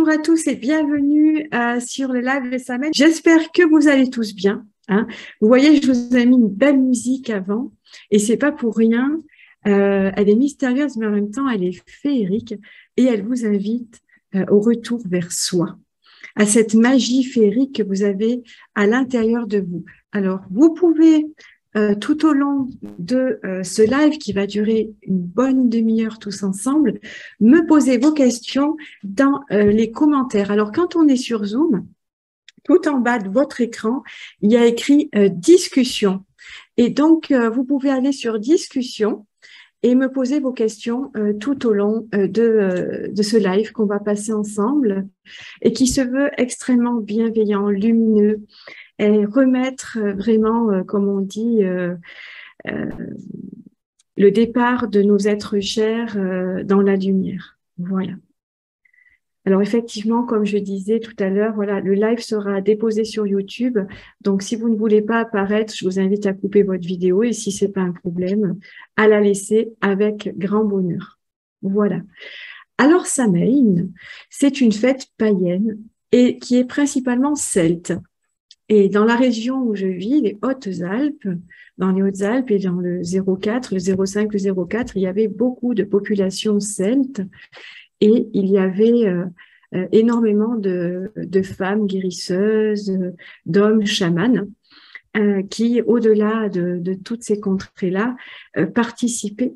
Bonjour à tous et bienvenue sur le live de Samen. J'espère que vous allez tous bien. Vous voyez, je vous ai mis une belle musique avant et c'est pas pour rien. Elle est mystérieuse, mais en même temps, elle est féerique et elle vous invite au retour vers soi, à cette magie féerique que vous avez à l'intérieur de vous. Alors, vous pouvez tout au long de ce live qui va durer une bonne demi-heure tous ensemble, me poser vos questions dans les commentaires. Alors, quand on est sur Zoom, tout en bas de votre écran, il y a écrit discussion. Et donc, vous pouvez aller sur discussion et me poser vos questions tout au long de ce live qu'on va passer ensemble et qui se veut extrêmement bienveillant, lumineux, et remettre vraiment, comme on dit, le départ de nos êtres chers dans la lumière. Voilà. Alors effectivement, comme je disais tout à l'heure, voilà, le live sera déposé sur YouTube. Donc si vous ne voulez pas apparaître, je vous invite à couper votre vidéo et si c'est pas un problème, à la laisser avec grand bonheur. Voilà. Alors Samhain, c'est une fête païenne et qui est principalement celte. Et dans la région où je vis, les Hautes-Alpes, dans les Hautes-Alpes et dans le 04, le 05, le 04, il y avait beaucoup de populations celtes et il y avait énormément de femmes guérisseuses, d'hommes chamans qui, au-delà de toutes ces contrées-là, participaient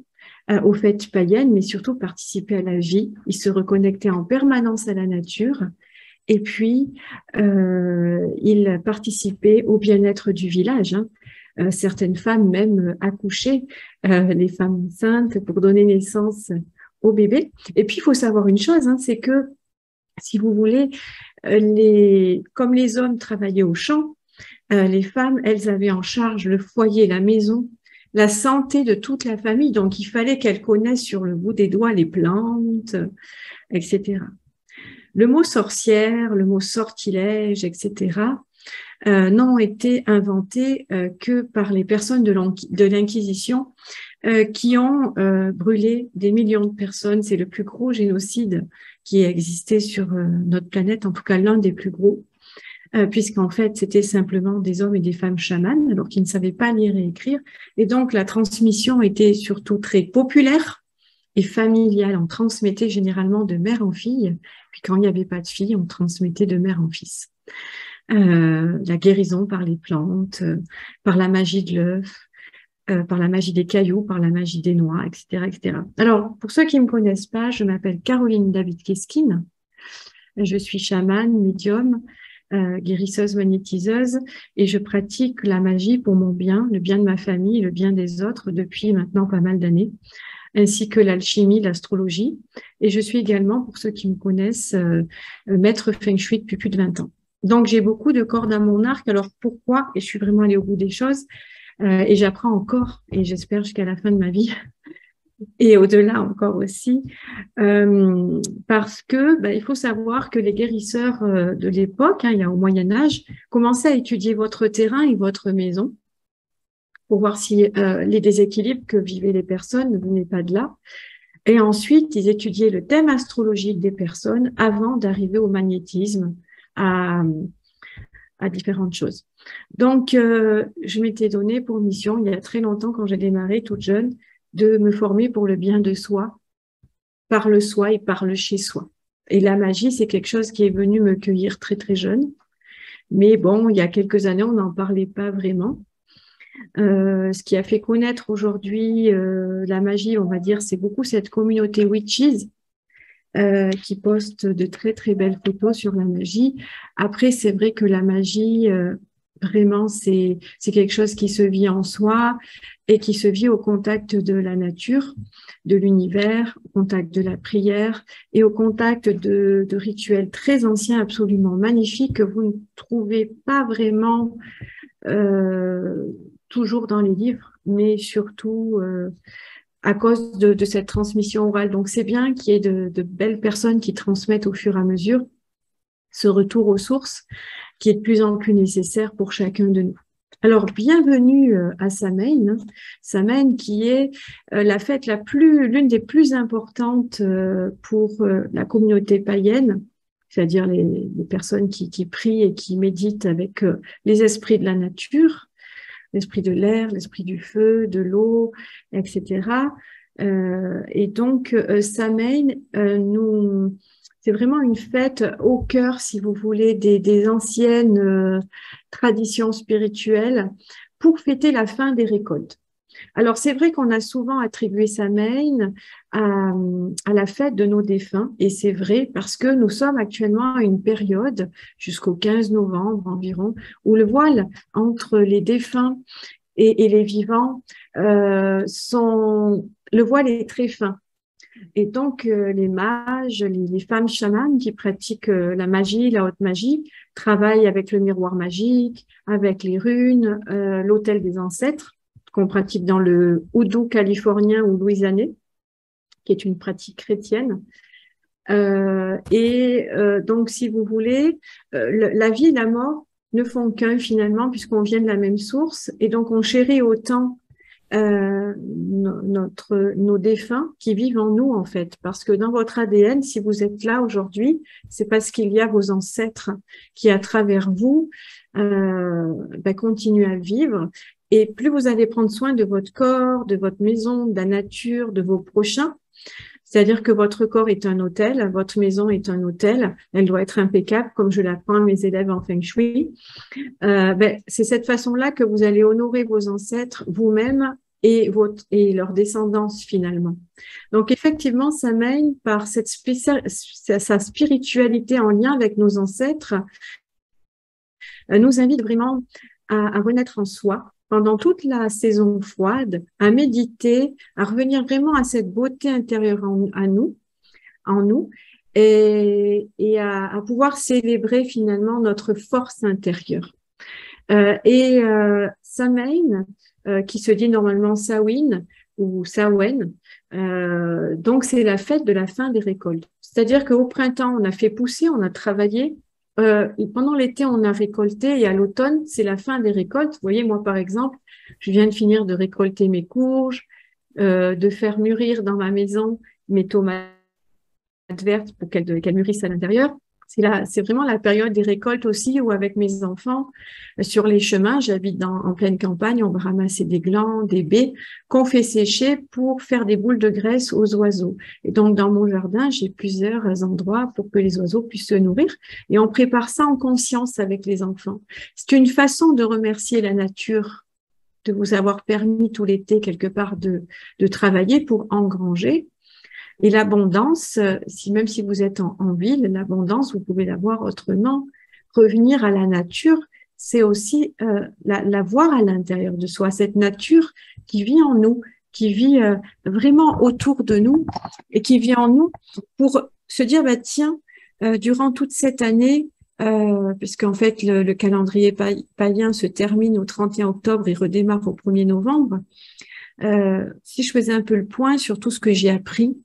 aux fêtes païennes, mais surtout participaient à la vie. Ils se reconnectaient en permanence à la nature. Et puis, il participait au bien-être du village. Certaines femmes même accouchaient, les femmes enceintes, pour donner naissance au bébé. Et puis, il faut savoir une chose, c'est que, si vous voulez, comme les hommes travaillaient au champ, les femmes, elles avaient en charge le foyer, la maison, la santé de toute la famille. Donc, il fallait qu'elles connaissent sur le bout des doigts les plantes, etc. Le mot sorcière, le mot sortilège, etc., n'ont été inventés que par les personnes de l'Inquisition qui ont brûlé des millions de personnes. C'est le plus gros génocide qui a existé sur notre planète, en tout cas l'un des plus gros, puisqu'en fait, c'était simplement des hommes et des femmes chamans, alors qu'ils ne savaient pas lire et écrire. Et donc, la transmission était surtout très populaire et familiale. On transmettait généralement de mère en fille. Puis quand il n'y avait pas de fille, on transmettait de mère en fils. La guérison par les plantes, par la magie de l'œuf, par la magie des cailloux, par la magie des noix, etc., etc. Alors, pour ceux qui ne me connaissent pas, je m'appelle Caroline David-Keskin. Je suis chamane, médium, guérisseuse, magnétiseuse, et je pratique la magie pour mon bien, le bien de ma famille, le bien des autres depuis maintenant pas mal d'années, ainsi que l'alchimie, l'astrologie. Et je suis également, pour ceux qui me connaissent, maître feng shui depuis plus de 20 ans. Donc, j'ai beaucoup de cordes à mon arc. Alors, pourquoi? Et je suis vraiment allée au bout des choses. Et j'apprends encore, et j'espère jusqu'à la fin de ma vie, et au-delà encore aussi, parce que il faut savoir que les guérisseurs de l'époque, il y a au Moyen-Âge, commençaient à étudier votre terrain et votre maison, pour voir si les déséquilibres que vivaient les personnes ne venaient pas de là. Et ensuite, ils étudiaient le thème astrologique des personnes avant d'arriver au magnétisme, à différentes choses. Donc, je m'étais donné pour mission, il y a très longtemps, quand j'ai démarré, toute jeune, de me former pour le bien de soi, par le soi et par le chez soi. Et la magie, c'est quelque chose qui est venu me cueillir très, très jeune. Mais bon, il y a quelques années, on n'en parlait pas vraiment. Ce qui a fait connaître aujourd'hui la magie, on va dire, c'est beaucoup cette communauté witches qui poste de très très belles photos sur la magie. Après, c'est vrai que la magie, vraiment, c'est quelque chose qui se vit en soi et qui se vit au contact de la nature, de l'univers, au contact de la prière et au contact de rituels très anciens, absolument magnifiques, que vous ne trouvez pas vraiment toujours dans les livres, mais surtout à cause de cette transmission orale. Donc, c'est bien qu'il y ait de belles personnes qui transmettent au fur et à mesure ce retour aux sources qui est de plus en plus nécessaire pour chacun de nous. Alors, bienvenue à Samhain. Samhain qui est la fête l'une des plus importantes pour la communauté païenne, c'est-à-dire les personnes qui prient et qui méditent avec les esprits de la nature, l'esprit de l'air, l'esprit du feu, de l'eau, etc. Et donc, Samhain, c'est vraiment une fête au cœur, si vous voulez, des anciennes traditions spirituelles pour fêter la fin des récoltes. Alors, c'est vrai qu'on a souvent attribué Samhain à la fête de nos défunts, et c'est vrai parce que nous sommes actuellement à une période, jusqu'au 15 novembre environ, où le voile entre les défunts et les vivants le voile est très fin. Et donc, les mages, les femmes chamanes qui pratiquent la magie, la haute magie, travaillent avec le miroir magique, avec les runes, l'autel des ancêtres, qu'on pratique dans le houdou californien ou louisianais, qui est une pratique chrétienne. Donc, si vous voulez, la vie et la mort ne font qu'un finalement, puisqu'on vient de la même source, et donc on chérit autant nos défunts qui vivent en nous, en fait, parce que dans votre ADN, si vous êtes là aujourd'hui, c'est parce qu'il y a vos ancêtres qui, à travers vous, continuent à vivre. Et plus vous allez prendre soin de votre corps, de votre maison, de la nature, de vos prochains, c'est-à-dire que votre corps est un hôtel, votre maison est un hôtel, elle doit être impeccable, comme je l'apprends à mes élèves en Feng Shui. C'est cette façon-là que vous allez honorer vos ancêtres, vous-même et leur descendance finalement. Donc effectivement, Samhain, par sa spiritualité en lien avec nos ancêtres, nous invite vraiment à renaître en soi pendant toute la saison froide, à méditer, à revenir vraiment à cette beauté intérieure en nous, et à pouvoir célébrer finalement notre force intérieure. Samhain, qui se dit normalement Samhain ou Samhain, donc c'est la fête de la fin des récoltes. C'est-à-dire qu'au printemps, on a fait pousser, on a travaillé. Pendant l'été, on a récolté et à l'automne, c'est la fin des récoltes. Vous voyez, moi, par exemple, je viens de finir de récolter mes courges, de faire mûrir dans ma maison mes tomates vertes pour qu'elles mûrissent à l'intérieur. C'est vraiment la période des récoltes aussi où avec mes enfants, sur les chemins, j'habite en pleine campagne, on va ramasser des glands, des baies qu'on fait sécher pour faire des boules de graisse aux oiseaux. Et donc, dans mon jardin, j'ai plusieurs endroits pour que les oiseaux puissent se nourrir et on prépare ça en conscience avec les enfants. C'est une façon de remercier la nature de vous avoir permis tout l'été quelque part de travailler pour engranger. Et l'abondance, même si vous êtes en ville, l'abondance, vous pouvez l'avoir autrement. Revenir à la nature, c'est aussi la voir à l'intérieur de soi, cette nature qui vit en nous, qui vit vraiment autour de nous et qui vit en nous pour se dire, tiens, durant toute cette année, puisqu'en fait le calendrier païen se termine au 31 octobre et redémarre au 1er novembre, si je faisais un peu le point sur tout ce que j'ai appris,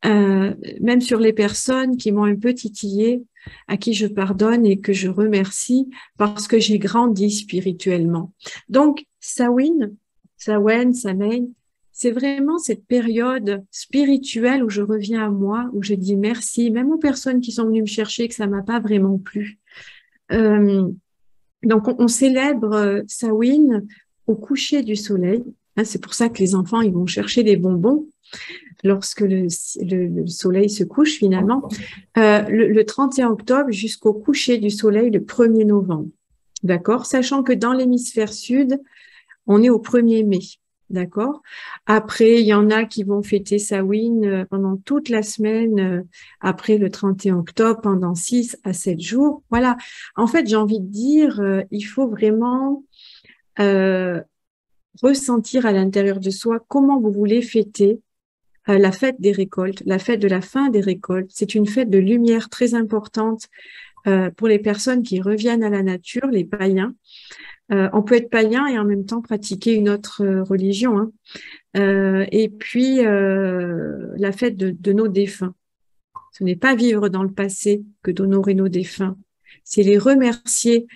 même sur les personnes qui m'ont un peu titillé, à qui je pardonne et que je remercie parce que j'ai grandi spirituellement. Donc, Samhain, c'est vraiment cette période spirituelle où je reviens à moi, où je dis merci, même aux personnes qui sont venues me chercher que ça m'a pas vraiment plu. Donc, on célèbre Samhain au coucher du soleil. C'est pour ça que les enfants, ils vont chercher des bonbons lorsque le soleil se couche finalement, le 31 octobre jusqu'au coucher du soleil le 1er novembre. D'accord? Sachant que dans l'hémisphère sud, on est au 1er mai. D'accord? Après, il y en a qui vont fêter Samhain pendant toute la semaine, après le 31 octobre, pendant 6 à 7 jours. Voilà. En fait, j'ai envie de dire, il faut vraiment ressentir à l'intérieur de soi comment vous voulez fêter la fête des récoltes, la fête de la fin des récoltes. C'est une fête de lumière très importante pour les personnes qui reviennent à la nature, les païens. On peut être païen et en même temps pratiquer une autre religion. Et puis, la fête de nos défunts. Ce n'est pas vivre dans le passé que d'honorer nos défunts. C'est les remercier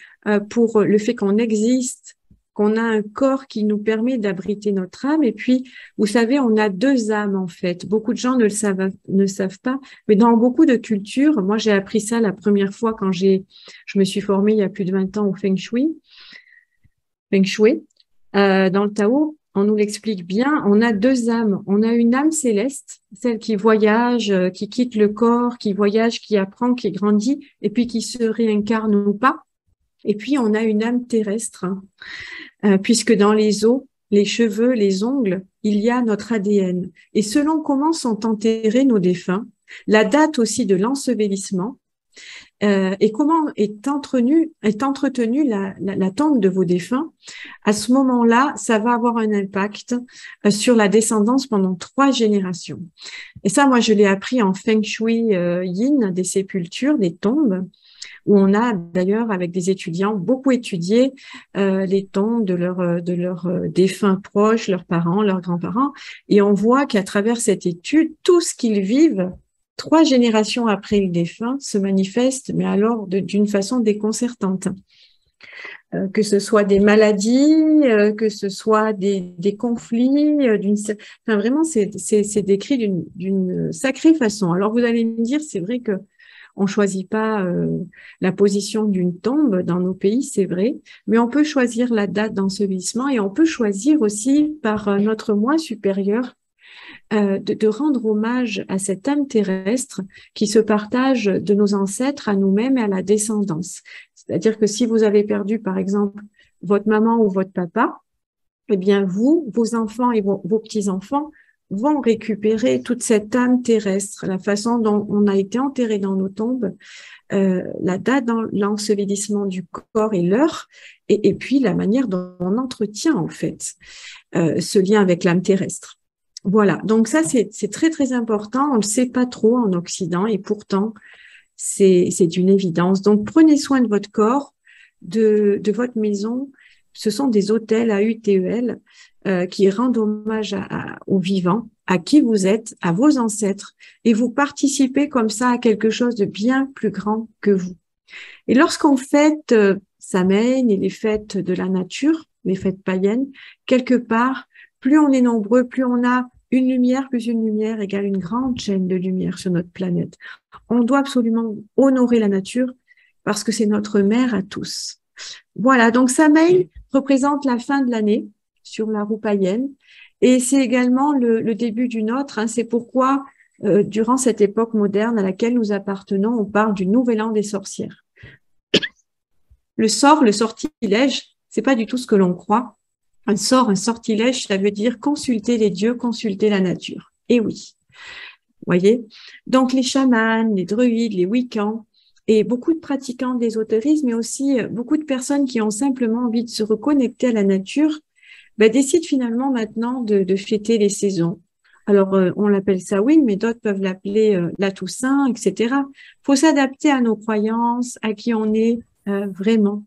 pour le fait qu'on existe qu'on a un corps qui nous permet d'abriter notre âme. Et puis, vous savez, on a deux âmes en fait. Beaucoup de gens ne savent pas, mais dans beaucoup de cultures, moi j'ai appris ça la première fois quand je me suis formée il y a plus de 20 ans au Feng Shui. Dans le Tao, on nous l'explique bien, on a deux âmes. On a une âme céleste, celle qui voyage, qui quitte le corps, qui voyage, qui apprend, qui grandit, et puis qui se réincarne ou pas. Et puis, on a une âme terrestre, puisque dans les os, les cheveux, les ongles, il y a notre ADN. Et selon comment sont enterrés nos défunts, la date aussi de l'ensevelissement, et comment est entretenue la tombe de vos défunts, à ce moment-là, ça va avoir un impact sur la descendance pendant 3 générations. Et ça, moi, je l'ai appris en Feng Shui Yin, des sépultures, des tombes, où on a d'ailleurs, avec des étudiants, beaucoup étudié les tombes de leurs défunts proches, leurs parents, leurs grands-parents, et on voit qu'à travers cette étude, tout ce qu'ils vivent 3 générations après le défunt se manifeste, mais alors d'une façon déconcertante. Que ce soit des maladies, que ce soit des conflits, enfin vraiment c'est décrit d'une sacrée façon. Alors vous allez me dire, c'est vrai que on choisit pas la position d'une tombe dans nos pays, c'est vrai, mais on peut choisir la date d'ensevelissement et on peut choisir aussi par notre moi supérieur de rendre hommage à cette âme terrestre qui se partage de nos ancêtres à nous-mêmes et à la descendance. C'est-à-dire que si vous avez perdu, par exemple, votre maman ou votre papa, eh bien vous, vos enfants et vos petits-enfants vont récupérer toute cette âme terrestre, la façon dont on a été enterré dans nos tombes, la date dans l'ensevelissement du corps et l'heure, et puis la manière dont on entretient en fait ce lien avec l'âme terrestre. Voilà, donc ça c'est très très important, on ne le sait pas trop en Occident et pourtant c'est d'une évidence. Donc prenez soin de votre corps, de votre maison. Ce sont des hôtels AUTEL qui rendent hommage aux vivants, à qui vous êtes, à vos ancêtres, et vous participez comme ça à quelque chose de bien plus grand que vous. Et lorsqu'on fête Samhain et les fêtes de la nature, les fêtes païennes, quelque part, plus on est nombreux, plus on a une lumière plus une lumière égale une grande chaîne de lumière sur notre planète. On doit absolument honorer la nature parce que c'est notre mère à tous. Voilà, donc Samhain représente la fin de l'année sur la roue païenne et c'est également le début d'une autre. Hein. C'est pourquoi, durant cette époque moderne à laquelle nous appartenons, on parle du nouvel an des sorcières. Le sortilège, c'est pas du tout ce que l'on croit. Un sortilège, ça veut dire consulter les dieux, consulter la nature. Et oui, vous voyez. Donc les chamans, les druides, les wiccans et beaucoup de pratiquants d'ésotérisme, mais aussi beaucoup de personnes qui ont simplement envie de se reconnecter à la nature, décident finalement maintenant de fêter les saisons. Alors on l'appelle Samhain, mais d'autres peuvent l'appeler la Toussaint, etc. Faut s'adapter à nos croyances, à qui on est vraiment.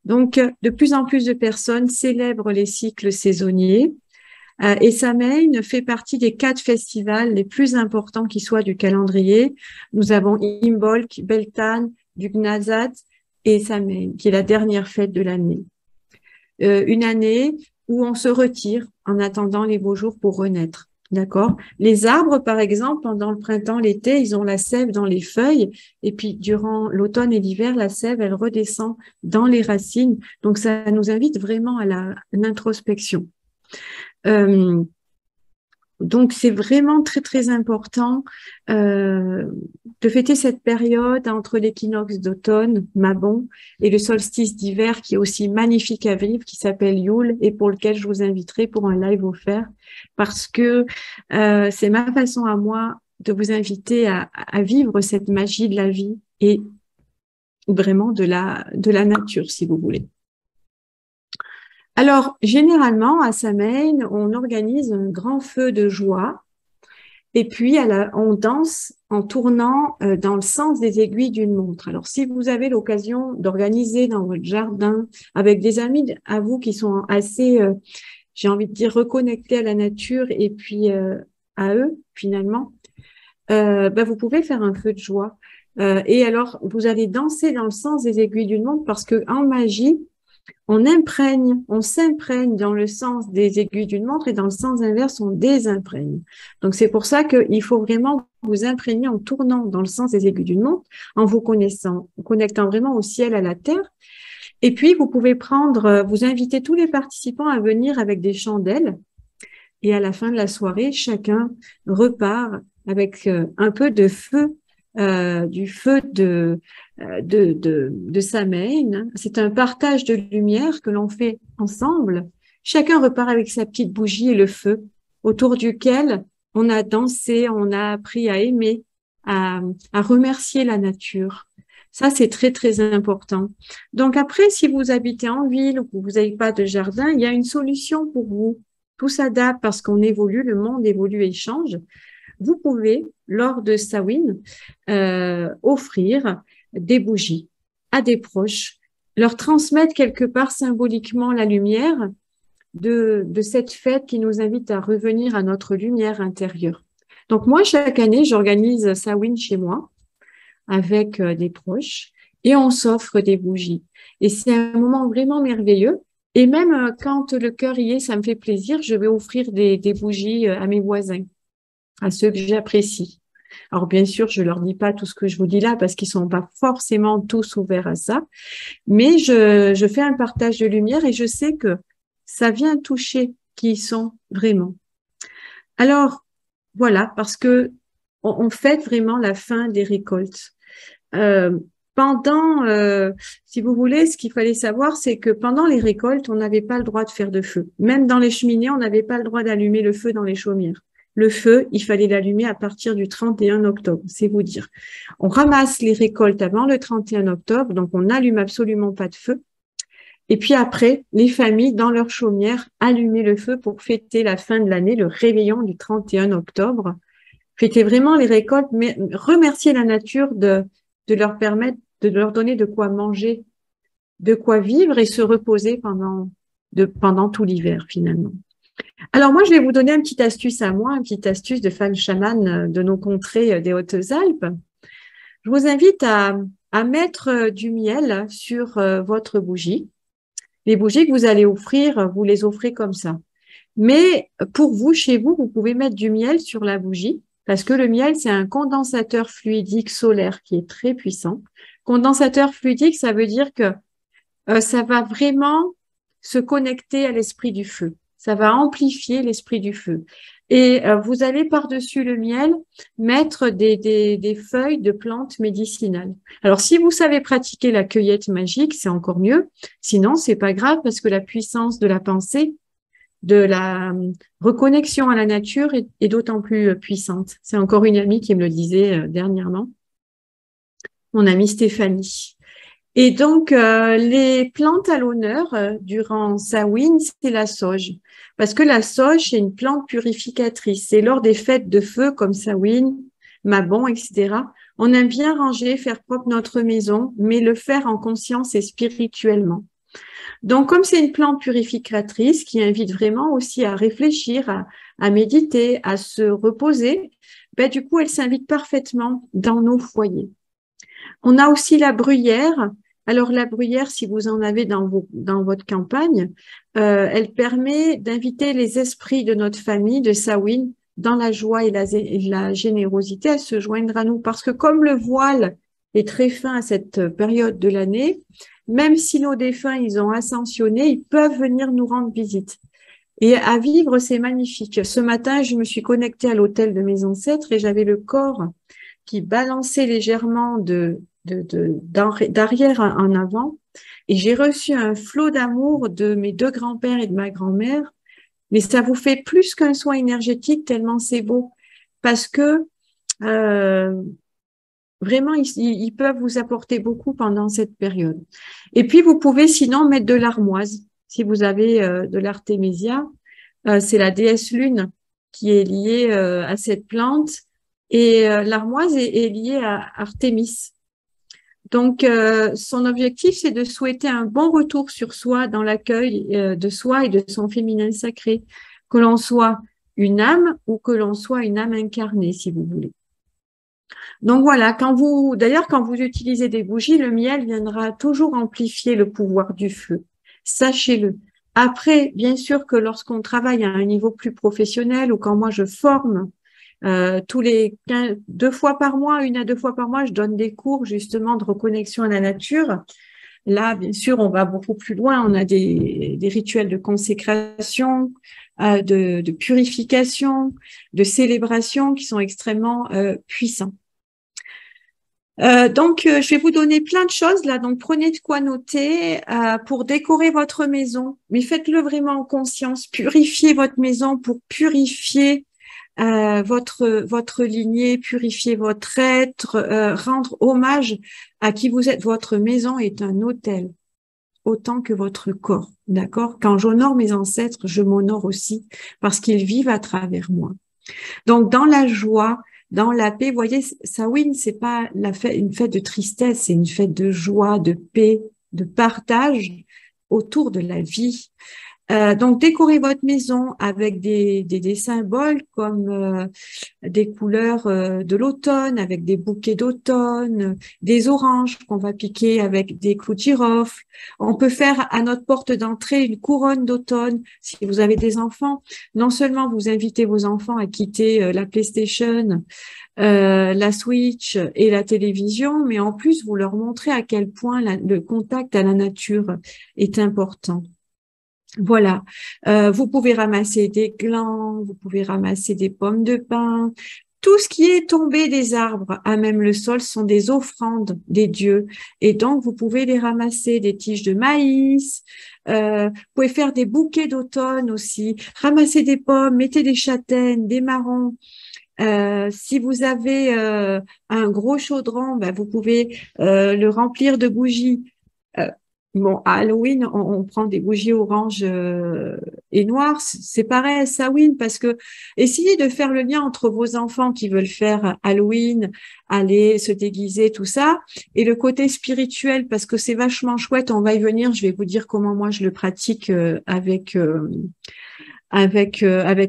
Donc, de plus en plus de personnes célèbrent les cycles saisonniers et Samhain fait partie des 4 festivals les plus importants qui soient du calendrier. Nous avons Imbolc, Beltane, Dugnazad et Samhain, qui est la dernière fête de l'année. Une année où on se retire en attendant les beaux jours pour renaître. D'accord. Les arbres, par exemple, pendant le printemps, l'été, ils ont la sève dans les feuilles. Et puis, durant l'automne et l'hiver, la sève, elle redescend dans les racines. Donc, ça nous invite vraiment à l'introspection. Donc, c'est vraiment très, très important de fêter cette période entre l'équinoxe d'automne, Mabon, et le solstice d'hiver qui est aussi magnifique à vivre, qui s'appelle Yule, et pour lequel je vous inviterai pour un live offert, parce que c'est ma façon à moi de vous inviter à vivre cette magie de la vie et vraiment de la nature, si vous voulez. Alors, généralement, à Samhain, on organise un grand feu de joie et puis on danse en tournant dans le sens des aiguilles d'une montre. Alors, si vous avez l'occasion d'organiser dans votre jardin avec des amis à vous qui sont assez, j'ai envie de dire, reconnectés à la nature et puis à eux, finalement, vous pouvez faire un feu de joie. Et alors, vous allez danser dans le sens des aiguilles d'une montre parce que en magie, on s'imprègne dans le sens des aiguilles d'une montre et dans le sens inverse, on désimprègne. Donc, c'est pour ça qu'il faut vraiment vous imprégner en tournant dans le sens des aiguilles d'une montre, en vous connectant vraiment au ciel, à la terre. Et puis, vous pouvez vous inviter tous les participants à venir avec des chandelles. Et à la fin de la soirée, chacun repart avec un peu de feu, du feu de sa main. C'est un partage de lumière que l'on fait ensemble. Chacun repart avec sa petite bougie et le feu autour duquel on a dansé, on a appris à aimer, à remercier la nature. Ça, c'est très, très important. Donc après, si vous habitez en ville ou que vous n'avez pas de jardin, il y a une solution pour vous. Tout s'adapte parce qu'on évolue, le monde évolue et change. Vous pouvez, lors de Samhain, offrir des bougies à des proches, leur transmettre quelque part symboliquement la lumière de cette fête qui nous invite à revenir à notre lumière intérieure. Donc moi, chaque année, j'organise Samhain chez moi avec des proches et on s'offre des bougies. Et c'est un moment vraiment merveilleux. Et même quand le cœur y est, ça me fait plaisir, je vais offrir des bougies à mes voisins, à ceux que j'apprécie. Alors bien sûr, je leur dis pas tout ce que je vous dis là parce qu'ils sont pas forcément tous ouverts à ça, mais je fais un partage de lumière et je sais que ça vient toucher qui ils sont vraiment. Alors voilà, parce que on fête vraiment la fin des récoltes. Si vous voulez, ce qu'il fallait savoir, c'est que pendant les récoltes, on n'avait pas le droit de faire de feu. Même dans les cheminées, on n'avait pas le droit d'allumer le feu dans les chaumières. Le feu, il fallait l'allumer à partir du 31 octobre, c'est vous dire. On ramasse les récoltes avant le 31 octobre, donc on n'allume absolument pas de feu. Et puis après, les familles, dans leur chaumière, allumaient le feu pour fêter la fin de l'année, le réveillon du 31 octobre. Fêter vraiment les récoltes, mais remercier la nature de leur permettre, de leur donner de quoi manger, de quoi vivre et se reposer pendant tout l'hiver finalement. Alors moi, je vais vous donner une petite astuce à moi, une petite astuce de femme chamane de nos contrées des Hautes-Alpes. Je vous invite à mettre du miel sur votre bougie. Les bougies que vous allez offrir, vous les offrez comme ça. Mais pour vous, chez vous, vous pouvez mettre du miel sur la bougie parce que le miel, c'est un condensateur fluidique solaire qui est très puissant. Condensateur fluidique, ça veut dire que ça va vraiment se connecter à l'esprit du feu. Ça va amplifier l'esprit du feu. Et vous allez par-dessus le miel mettre des feuilles de plantes médicinales. Alors, si vous savez pratiquer la cueillette magique, c'est encore mieux. Sinon, c'est pas grave parce que la puissance de la pensée, de la reconnexion à la nature est d'autant plus puissante. C'est encore une amie qui me le disait dernièrement, mon amie Stéphanie. Et donc, les plantes à l'honneur durant Samhain, c'est la sauge. Parce que la sauge, c'est une plante purificatrice. C'est lors des fêtes de feu comme Samhain, Mabon, etc. On aime bien ranger, faire propre notre maison, mais le faire en conscience et spirituellement. Donc, comme c'est une plante purificatrice qui invite vraiment aussi à réfléchir, à méditer, à se reposer, ben, du coup, elle s'invite parfaitement dans nos foyers. On a aussi la bruyère. Alors, la bruyère, si vous en avez dans votre campagne, elle permet d'inviter les esprits de notre famille, de Samhain, dans la joie et la générosité à se joindre à nous. Parce que comme le voile est très fin à cette période de l'année, même si nos défunts, ils ont ascensionné, ils peuvent venir nous rendre visite. Et à vivre, c'est magnifique. Ce matin, je me suis connectée à l'autel de mes ancêtres et j'avais le corps qui balançait légèrement d'arrière en avant. Et j'ai reçu un flot d'amour de mes deux grands-pères et de ma grand-mère. Mais ça vous fait plus qu'un soin énergétique tellement c'est beau. Parce que vraiment, ils peuvent vous apporter beaucoup pendant cette période. Et puis, vous pouvez sinon mettre de l'armoise. Si vous avez de l'artémisia, c'est la déesse lune qui est liée à cette plante. Et l'armoise est liée à Artémis. Donc, son objectif, c'est de souhaiter un bon retour sur soi dans l'accueil de soi et de son féminin sacré, que l'on soit une âme ou que l'on soit une âme incarnée, si vous voulez. Donc voilà, d'ailleurs, quand vous utilisez des bougies, le miel viendra toujours amplifier le pouvoir du feu. Sachez-le. Après, bien sûr que lorsqu'on travaille à un niveau plus professionnel ou quand moi je forme, tous les 2 fois par mois, 1 à 2 fois par mois, je donne des cours justement de reconnexion à la nature. Là, bien sûr, on va beaucoup plus loin. On a des rituels de consécration, de purification, de célébration qui sont extrêmement puissants. Je vais vous donner plein de choses là. Donc, prenez de quoi noter pour décorer votre maison. Mais faites-le vraiment en conscience. Purifiez votre maison pour purifier votre lignée, purifier votre être, rendre hommage à qui vous êtes. Votre maison est un autel, autant que votre corps, d'accord? Quand j'honore mes ancêtres, je m'honore aussi parce qu'ils vivent à travers moi. Donc, dans la joie, dans la paix, vous voyez, Samhain, c'est pas une fête de tristesse, c'est une fête de joie, de paix, de partage autour de la vie. Donc, décorez votre maison avec des symboles comme des couleurs de l'automne, avec des bouquets d'automne, des oranges qu'on va piquer avec des clous de girofle. On peut faire à notre porte d'entrée une couronne d'automne. Si vous avez des enfants, non seulement vous invitez vos enfants à quitter la PlayStation, la Switch et la télévision, mais en plus, vous leur montrez à quel point le contact à la nature est important. Voilà, vous pouvez ramasser des glands, vous pouvez ramasser des pommes de pin. Tout ce qui est tombé des arbres, à même le sol, sont des offrandes des dieux. Et donc, vous pouvez les ramasser, des tiges de maïs. Vous pouvez faire des bouquets d'automne aussi. Ramasser des pommes, mettez des châtaignes, des marrons. Si vous avez un gros chaudron, ben, vous pouvez le remplir de bougies. Bon, à Halloween, on prend des bougies orange et noires. C'est pareil, Samhain, parce que essayez de faire le lien entre vos enfants qui veulent faire Halloween, aller se déguiser, tout ça, et le côté spirituel, parce que c'est vachement chouette. On va y venir. Je vais vous dire comment moi je le pratique avec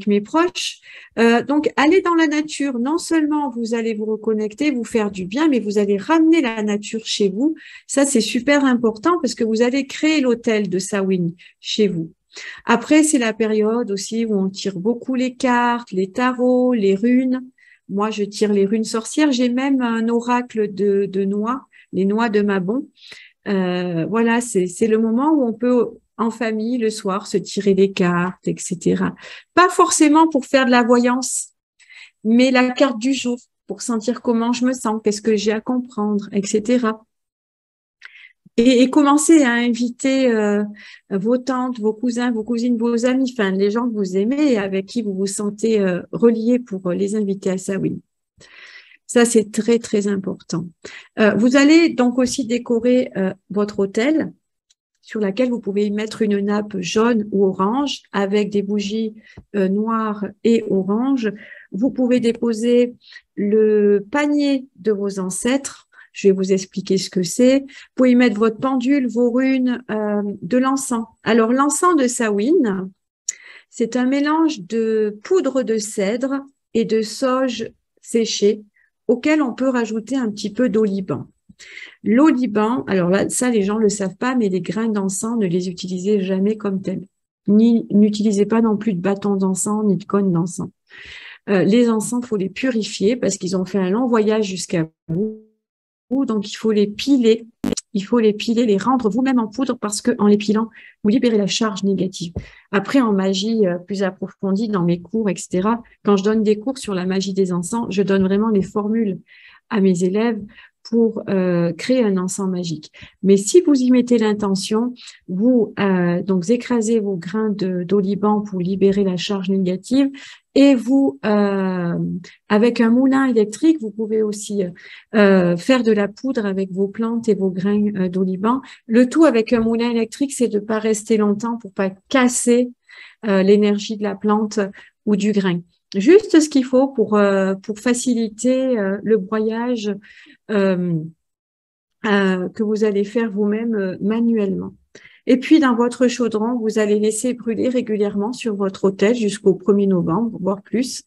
mes proches. Donc, allez dans la nature. Non seulement vous allez vous reconnecter, vous faire du bien, mais vous allez ramener la nature chez vous. Ça, c'est super important parce que vous allez créer l'hôtel de Samhain chez vous. Après, c'est la période aussi où on tire beaucoup les cartes, les tarots, les runes. Moi, je tire les runes sorcières. J'ai même un oracle de noix, les noix de Mabon. Voilà, c'est le moment où on peut en famille le soir se tirer des cartes, etc. Pas forcément pour faire de la voyance, mais la carte du jour pour sentir comment je me sens, qu'est-ce que j'ai à comprendre, etc. Et commencer à inviter vos tantes, vos cousins, vos cousines, vos amis, enfin les gens que vous aimez et avec qui vous vous sentez reliés pour les inviter à Samhain. Ça, c'est très, très important. Vous allez donc aussi décorer votre hôtel sur laquelle vous pouvez y mettre une nappe jaune ou orange avec des bougies noires et oranges. Vous pouvez déposer le panier de vos ancêtres. Je vais vous expliquer ce que c'est. Vous pouvez y mettre votre pendule, vos runes, de l'encens. Alors, l'encens de Samhain, c'est un mélange de poudre de cèdre et de sauge séchée auquel on peut rajouter un petit peu d'oliban. L'oliban, alors là, ça, les gens ne le savent pas, mais les grains d'encens, ne les utilisez jamais comme tels. N'utilisez pas non plus de bâtons d'encens, ni de cônes d'encens. Les encens, faut les purifier parce qu'ils ont fait un long voyage jusqu'à vous. Donc, il faut les piler. Il faut les piler, les rendre vous-même en poudre parce que en les pilant, vous libérez la charge négative. Après, en magie plus approfondie, dans mes cours, etc., quand je donne des cours sur la magie des encens, je donne vraiment les formules à mes élèves pour créer un encens magique. Mais si vous y mettez l'intention, vous donc écrasez vos grains d'oliban pour libérer la charge négative et vous, avec un moulin électrique, vous pouvez aussi faire de la poudre avec vos plantes et vos grains d'oliban. Le tout avec un moulin électrique, c'est de pas rester longtemps pour pas casser l'énergie de la plante ou du grain. Juste ce qu'il faut pour faciliter le broyage que vous allez faire vous-même manuellement. Et puis, dans votre chaudron, vous allez laisser brûler régulièrement sur votre autel jusqu'au 1er novembre, voire plus,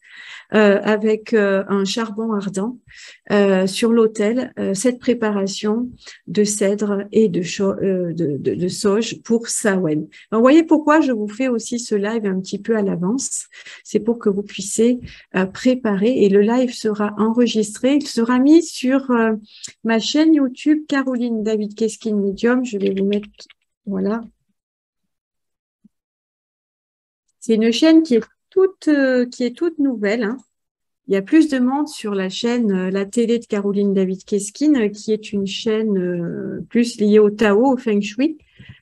avec un charbon ardent sur l'autel, cette préparation de cèdre et de sauge pour Samhain. Vous voyez pourquoi je vous fais aussi ce live un petit peu à l'avance. C'est pour que vous puissiez préparer, et le live sera enregistré. Il sera mis sur ma chaîne YouTube Caroline David Keskin Medium. Je vais vous mettre... Voilà. C'est une chaîne qui est toute nouvelle, hein. Il y a plus de monde sur la chaîne La Télé de Caroline David Keskin, qui est une chaîne plus liée au Tao, au Feng Shui.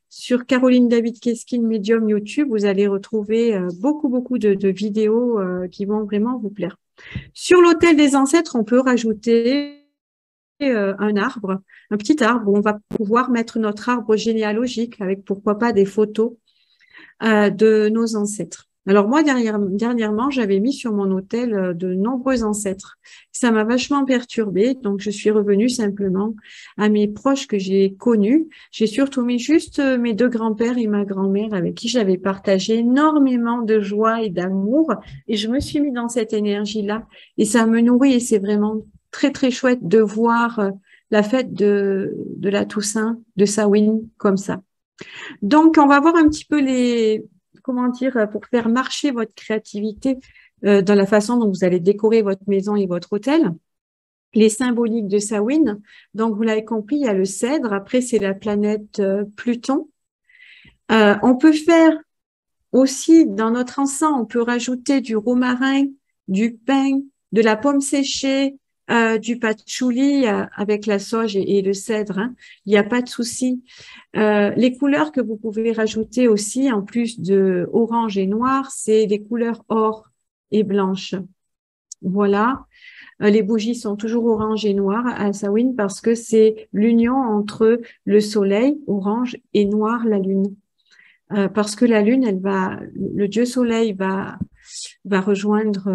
Sur Caroline David Keskin Medium YouTube, vous allez retrouver beaucoup de vidéos qui vont vraiment vous plaire. Sur l'autel des ancêtres, on peut rajouter un arbre, un petit arbre où on va pouvoir mettre notre arbre généalogique avec pourquoi pas des photos de nos ancêtres. Alors moi, dernièrement, j'avais mis sur mon autel de nombreux ancêtres. Ça m'a vachement perturbée, donc je suis revenue simplement à mes proches que j'ai connus. J'ai surtout mis juste mes 2 grands-pères et ma grand-mère avec qui j'avais partagé énormément de joie et d'amour, et je me suis mis dans cette énergie-là, et ça me nourrit, et c'est vraiment très chouette de voir la fête de la Toussaint, de Samhain comme ça. Donc, on va voir un petit peu comment dire, pour faire marcher votre créativité dans la façon dont vous allez décorer votre maison et votre hôtel. Les symboliques de Samhain. Donc, vous l'avez compris, il y a le cèdre. Après, c'est la planète Pluton. On peut faire aussi, dans notre encens, on peut rajouter du romarin, du pin, de la pomme séchée, du patchouli avec la sauge et le cèdre, hein. Il n'y a pas de souci. Les couleurs que vous pouvez rajouter aussi, en plus de orange et noir, c'est des couleurs or et blanche. Voilà. Les bougies sont toujours orange et noir à Samhain parce que c'est l'union entre le soleil, orange, et noir, la lune. Parce que la lune, le dieu soleil va rejoindre,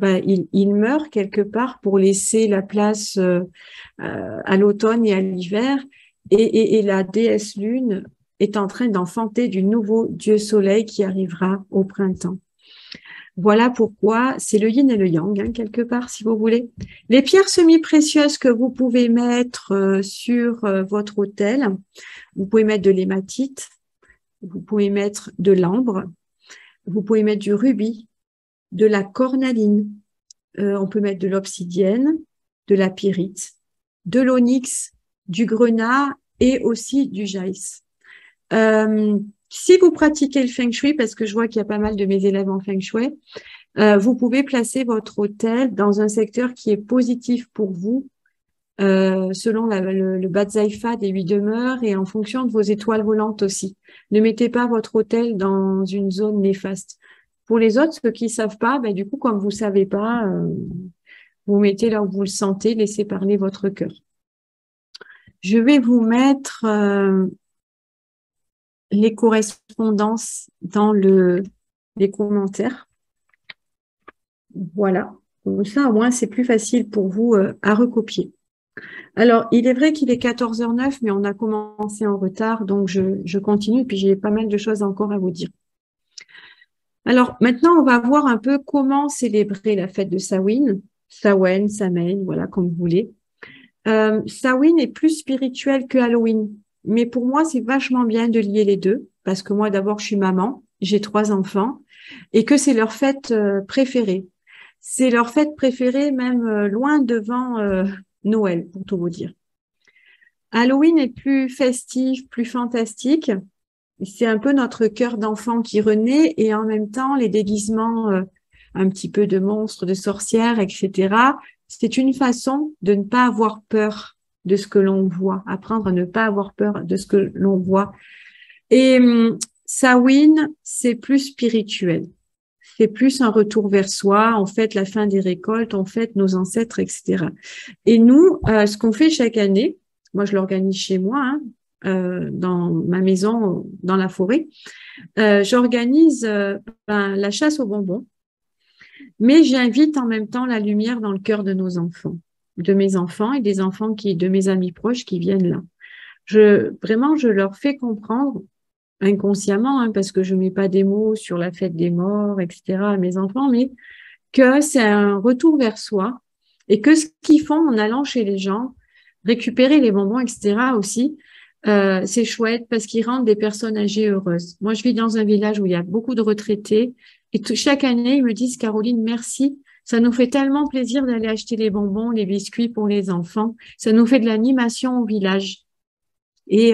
il meurt quelque part pour laisser la place à l'automne et à l'hiver, et la déesse lune est en train d'enfanter du nouveau dieu soleil qui arrivera au printemps. Voilà pourquoi c'est le yin et le yang, hein, quelque part, si vous voulez. Les pierres semi-précieuses que vous pouvez mettre sur votre autel, vous pouvez mettre de l'hématite, vous pouvez mettre de l'ambre, vous pouvez mettre du rubis, de la cornaline, on peut mettre de l'obsidienne, de la pyrite, de l'onyx, du grenat et aussi du jaïs. Si vous pratiquez le Feng Shui, parce que je vois qu'il y a pas mal de mes élèves en Feng Shui, vous pouvez placer votre hôtel dans un secteur qui est positif pour vous, selon le Batzaifa des 8 demeures et en fonction de vos étoiles volantes aussi. Ne mettez pas votre hôtel dans une zone néfaste. Pour les autres, ceux qui ne savent pas, du coup, comme vous ne savez pas, vous mettez là où vous le sentez, laissez parler votre cœur. Je vais vous mettre les correspondances dans les commentaires. Voilà. Comme ça, au moins, c'est plus facile pour vous à recopier. Alors, il est vrai qu'il est 14h09, mais on a commencé en retard, donc je continue, et puis j'ai pas mal de choses encore à vous dire. Alors, maintenant, on va voir un peu comment célébrer la fête de Samhain, Samhain, voilà, comme vous voulez. Samhain est plus spirituel que Halloween, mais pour moi, c'est vachement bien de lier les deux, parce que moi, d'abord, je suis maman, j'ai 3 enfants, et que c'est leur fête préférée. C'est leur fête préférée, même loin devant Noël, pour tout vous dire. Halloween est plus festif, plus fantastique. C'est un peu notre cœur d'enfant qui renaît, et en même temps, les déguisements un petit peu de monstres, de sorcières, etc. C'est une façon de ne pas avoir peur de ce que l'on voit, apprendre à ne pas avoir peur de ce que l'on voit. Et Samhain, c'est plus spirituel. C'est plus un retour vers soi, on fête la fin des récoltes, on fête nos ancêtres, etc. Et nous, ce qu'on fait chaque année, moi je l'organise chez moi, hein, dans ma maison, dans la forêt, j'organise la chasse aux bonbons, mais j'invite en même temps la lumière dans le cœur de nos enfants, de mes enfants et des enfants de mes amis proches qui viennent là. Vraiment, je leur fais comprendre inconsciemment, hein, parce que je mets pas des mots sur la fête des morts, etc. à mes enfants, mais que c'est un retour vers soi et que ce qu'ils font en allant chez les gens, récupérer les bonbons, etc. aussi, c'est chouette parce qu'ils rendent des personnes âgées heureuses. Moi, je vis dans un village où il y a beaucoup de retraités et chaque année, ils me disent, Caroline, merci. Ça nous fait tellement plaisir d'aller acheter les bonbons, les biscuits pour les enfants. Ça nous fait de l'animation au village. Et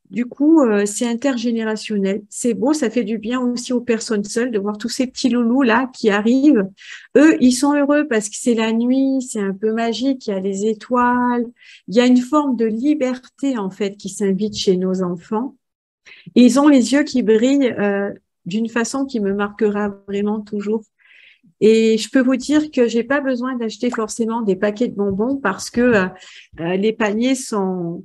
du coup, c'est intergénérationnel. C'est beau, ça fait du bien aussi aux personnes seules de voir tous ces petits loulous là qui arrivent. Eux, ils sont heureux parce que c'est la nuit, c'est un peu magique, il y a les étoiles, il y a une forme de liberté en fait qui s'invite chez nos enfants. Et ils ont les yeux qui brillent d'une façon qui me marquera vraiment toujours. Et je peux vous dire que j'ai pas besoin d'acheter forcément des paquets de bonbons parce que les paniers sont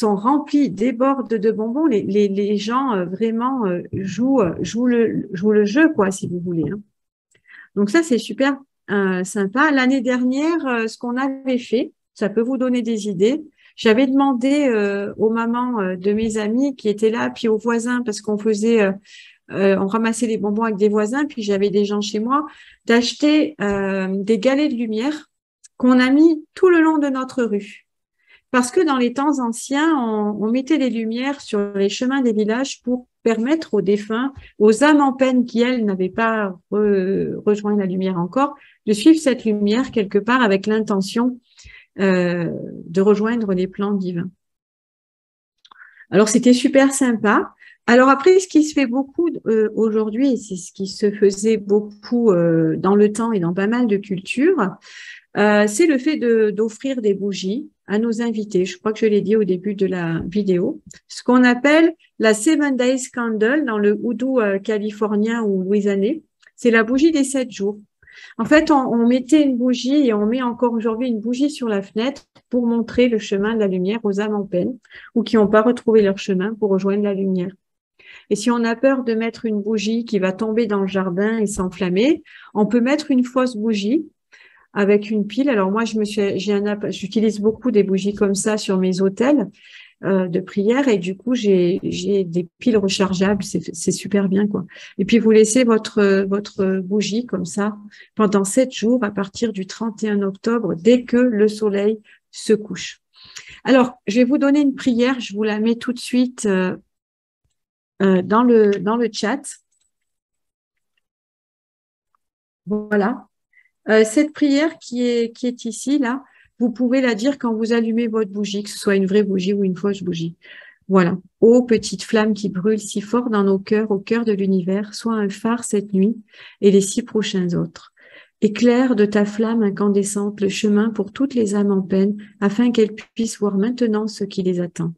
remplis, débordent de bonbons. Les gens vraiment jouent le jeu, quoi, si vous voulez. Hein. Donc ça, c'est super sympa. L'année dernière, ce qu'on avait fait, ça peut vous donner des idées. J'avais demandé aux mamans de mes amis qui étaient là, puis aux voisins, parce qu'on faisait on ramassait les bonbons avec des voisins, puis j'avais des gens chez moi, d'acheter des galets de lumière qu'on a mis tout le long de notre rue. Parce que dans les temps anciens, on mettait des lumières sur les chemins des villages pour permettre aux défunts, aux âmes en peine qui, elles, n'avaient pas rejoint la lumière encore, de suivre cette lumière quelque part avec l'intention de rejoindre les plans divins. Alors, c'était super sympa. Alors après, ce qui se fait beaucoup aujourd'hui, et c'est ce qui se faisait beaucoup dans le temps et dans pas mal de cultures, c'est le fait d'offrir des bougies à nos invités. Je crois que je l'ai dit au début de la vidéo. Ce qu'on appelle la Seven Days Candle dans le houdou californien ou louisianais. C'est la bougie des 7 jours. En fait, on mettait une bougie et on met encore aujourd'hui une bougie sur la fenêtre pour montrer le chemin de la lumière aux âmes en peine ou qui n'ont pas retrouvé leur chemin pour rejoindre la lumière. Et si on a peur de mettre une bougie qui va tomber dans le jardin et s'enflammer, on peut mettre une fausse bougie avec une pile. Alors moi, j'utilise beaucoup des bougies comme ça sur mes autels de prière et du coup, j'ai des piles rechargeables. C'est super bien, quoi. Et puis, vous laissez votre bougie comme ça pendant 7 jours à partir du 31 octobre, dès que le soleil se couche. Alors, je vais vous donner une prière. Je vous la mets tout de suite dans le chat. Voilà. Cette prière qui est ici, là, vous pouvez la dire quand vous allumez votre bougie, que ce soit une vraie bougie ou une fausse bougie. Voilà. Ô petite flamme qui brûle si fort dans nos cœurs, au cœur de l'univers, sois un phare cette nuit et les 6 prochains autres. Éclaire de ta flamme incandescente le chemin pour toutes les âmes en peine, afin qu'elles puissent voir maintenant ce qui les attend.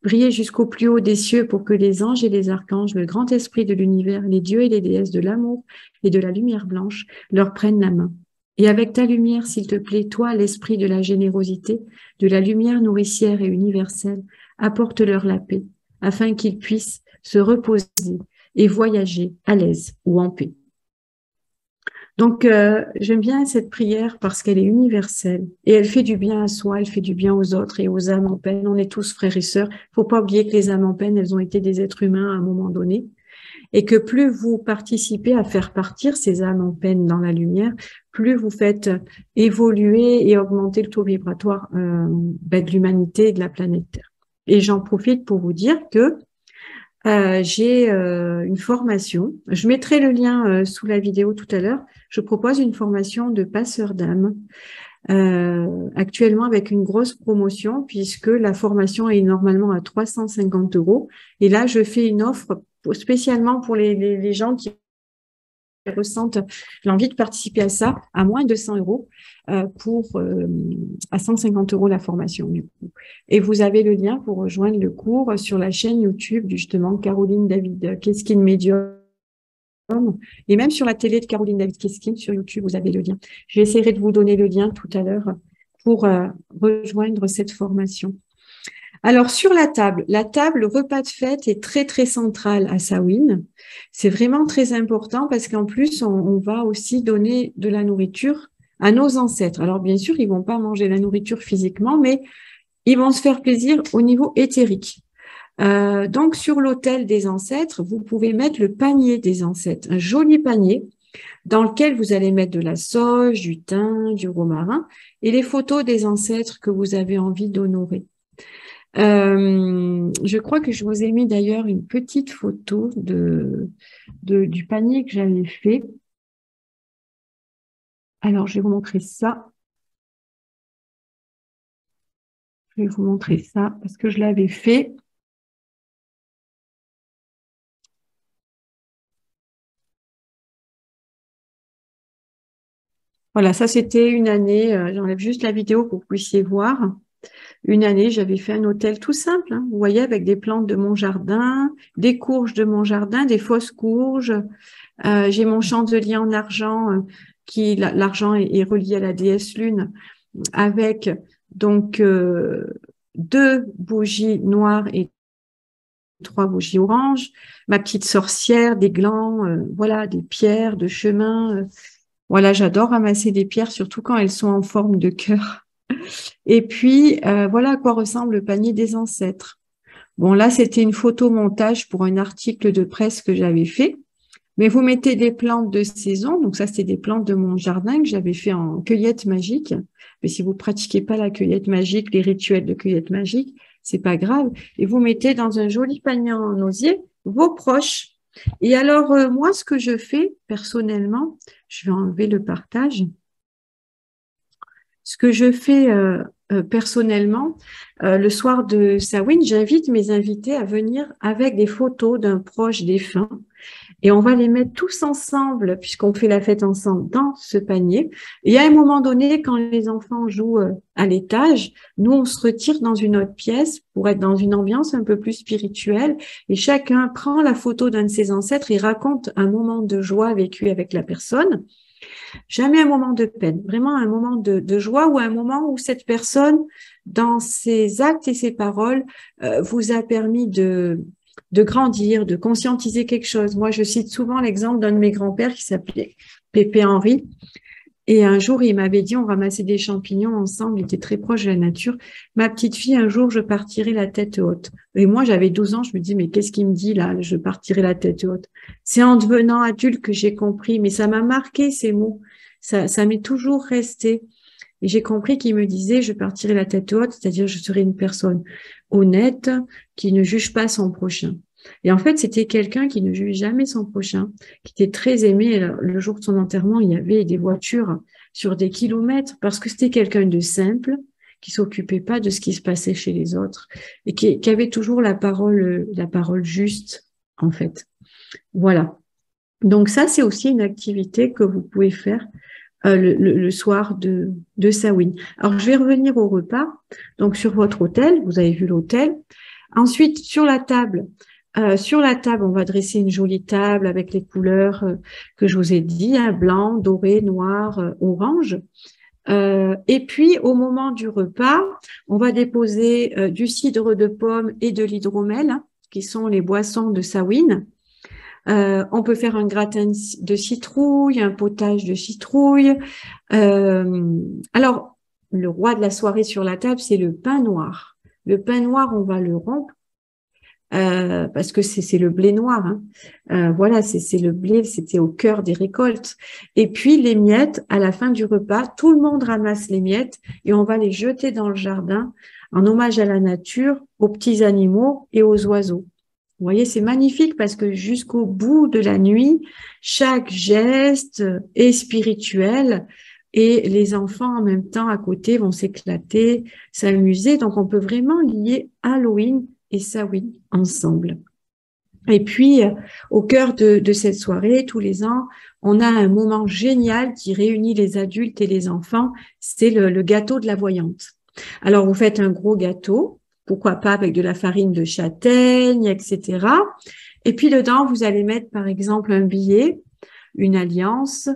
Briller jusqu'au plus haut des cieux pour que les anges et les archanges, le grand esprit de l'univers, les dieux et les déesses de l'amour et de la lumière blanche leur prennent la main. Et avec ta lumière, s'il te plaît, toi, l'esprit de la générosité, de la lumière nourricière et universelle, apporte-leur la paix, afin qu'ils puissent se reposer et voyager à l'aise ou en paix. Donc, j'aime bien cette prière parce qu'elle est universelle et elle fait du bien à soi, elle fait du bien aux autres et aux âmes en peine. On est tous frères et sœurs. Faut pas oublier que les âmes en peine, elles ont été des êtres humains à un moment donné et que plus vous participez à faire partir ces âmes en peine dans la lumière, plus vous faites évoluer et augmenter le taux vibratoire de l'humanité et de la planète Terre. Et j'en profite pour vous dire que j'ai une formation. Je mettrai le lien sous la vidéo tout à l'heure. Je propose une formation de passeur d'âme actuellement avec une grosse promotion puisque la formation est normalement à 350 €. Et là, je fais une offre spécialement pour les gens qui ressentent l'envie de participer à ça à moins de 100 € à 150 € la formation du coup. Et vous avez le lien pour rejoindre le cours sur la chaîne YouTube justement Caroline David Keskin Medium et même sur la télé de Caroline David Keskin sur YouTube, vous avez le lien. J'essaierai de vous donner le lien tout à l'heure pour rejoindre cette formation. Alors, sur la table, le repas de fête est très, très central à Samhain. C'est vraiment très important parce qu'en plus, on va aussi donner de la nourriture à nos ancêtres. Alors, bien sûr, ils vont pas manger la nourriture physiquement, mais ils vont se faire plaisir au niveau éthérique. Donc, sur l'autel des ancêtres, vous pouvez mettre le panier des ancêtres, un joli panier dans lequel vous allez mettre de la sauge, du thym, du romarin et les photos des ancêtres que vous avez envie d'honorer. Je crois que je vous ai mis d'ailleurs une petite photo du panier que j'avais fait. Alors, je vais vous montrer ça. Je vais vous montrer ça parce que je l'avais fait. Voilà, ça c'était une année, j'enlève juste la vidéo pour que vous puissiez voir. Une année, j'avais fait un hôtel tout simple, hein, vous voyez, avec des plantes de mon jardin, des courges de mon jardin, des fausses courges. J'ai mon chandelier en argent, l'argent est relié à la déesse lune, avec donc 2 bougies noires et 3 bougies oranges, ma petite sorcière, des glands, voilà, des pierres de chemin. Voilà, j'adore ramasser des pierres, surtout quand elles sont en forme de cœur. Et puis, voilà à quoi ressemble le panier des ancêtres. Bon, là, c'était une photo montage pour un article de presse que j'avais fait. Mais vous mettez des plantes de saison. Donc ça, c'était des plantes de mon jardin que j'avais fait en cueillette magique. Mais si vous pratiquez pas la cueillette magique, les rituels de cueillette magique, c'est pas grave. Et vous mettez dans un joli panier en osier vos proches. Et alors, moi, ce que je fais personnellement, je vais enlever le partage. Ce que je fais personnellement, le soir de Samhain, j'invite mes invités à venir avec des photos d'un proche défunt et on va les mettre tous ensemble, puisqu'on fait la fête ensemble, dans ce panier. Et à un moment donné, quand les enfants jouent à l'étage, nous, on se retire dans une autre pièce pour être dans une ambiance un peu plus spirituelle et chacun prend la photo d'un de ses ancêtres et raconte un moment de joie vécu avec la personne. Jamais un moment de peine, vraiment un moment de joie ou un moment où cette personne, dans ses actes et ses paroles, vous a permis de grandir, de conscientiser quelque chose. Moi, je cite souvent l'exemple d'un de mes grands-pères qui s'appelait Pépé Henri. Et un jour, il m'avait dit, on ramassait des champignons ensemble, il était très proche de la nature. Ma petite fille, un jour, je partirai la tête haute. Et moi, j'avais 12 ans, je me dis, mais qu'est-ce qu'il me dit là, je partirai la tête haute. C'est en devenant adulte que j'ai compris, mais ça m'a marqué ces mots. Ça m'est toujours resté. Et j'ai compris qu'il me disait, je partirai la tête haute, c'est-à-dire je serai une personne honnête, qui ne juge pas son prochain. Et en fait, c'était quelqu'un qui ne jugeait jamais son prochain, qui était très aimé. Le jour de son enterrement, il y avait des voitures sur des kilomètres parce que c'était quelqu'un de simple, qui s'occupait pas de ce qui se passait chez les autres et qui avait toujours la parole juste, en fait. Voilà. Donc ça, c'est aussi une activité que vous pouvez faire le soir de Samhain. Alors, je vais revenir au repas. Donc, sur votre autel, vous avez vu l'autel. Ensuite, sur la table, on va dresser une jolie table avec les couleurs que je vous ai dit, hein, blanc, doré, noir, orange. Et puis, au moment du repas, on va déposer du cidre de pomme et de l'hydromel, hein, qui sont les boissons de Samhain. On peut faire un gratin de citrouille, un potage de citrouille. Alors, le roi de la soirée sur la table, c'est le pain noir. Le pain noir, on va le rompre parce que c'est le blé noir. Hein. Voilà, c'est le blé, c'était au cœur des récoltes. Et puis, les miettes, à la fin du repas, tout le monde ramasse les miettes et on va les jeter dans le jardin en hommage à la nature, aux petits animaux et aux oiseaux. Vous voyez, c'est magnifique parce que jusqu'au bout de la nuit, chaque geste est spirituel et les enfants en même temps à côté vont s'éclater, s'amuser. Donc, on peut vraiment lier Halloween et Samhain ensemble. Et puis, au cœur de cette soirée, tous les ans, on a un moment génial qui réunit les adultes et les enfants. C'est le gâteau de la voyante. Alors, vous faites un gros gâteau. Pourquoi pas avec de la farine de châtaigne, etc. Et puis dedans, vous allez mettre par exemple un billet, une alliance,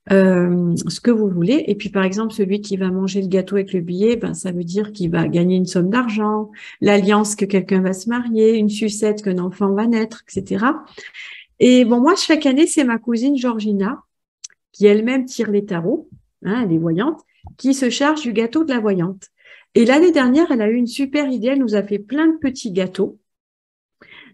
ce que vous voulez. Et puis par exemple, celui qui va manger le gâteau avec le billet, ben ça veut dire qu'il va gagner une somme d'argent, l'alliance que quelqu'un va se marier, une sucette qu'un enfant va naître, etc. Et bon, moi chaque année, c'est ma cousine Georgina qui elle-même tire les tarots, hein, elle est voyante, qui se charge du gâteau de la voyante. Et l'année dernière, elle a eu une super idée. Elle nous a fait plein de petits gâteaux.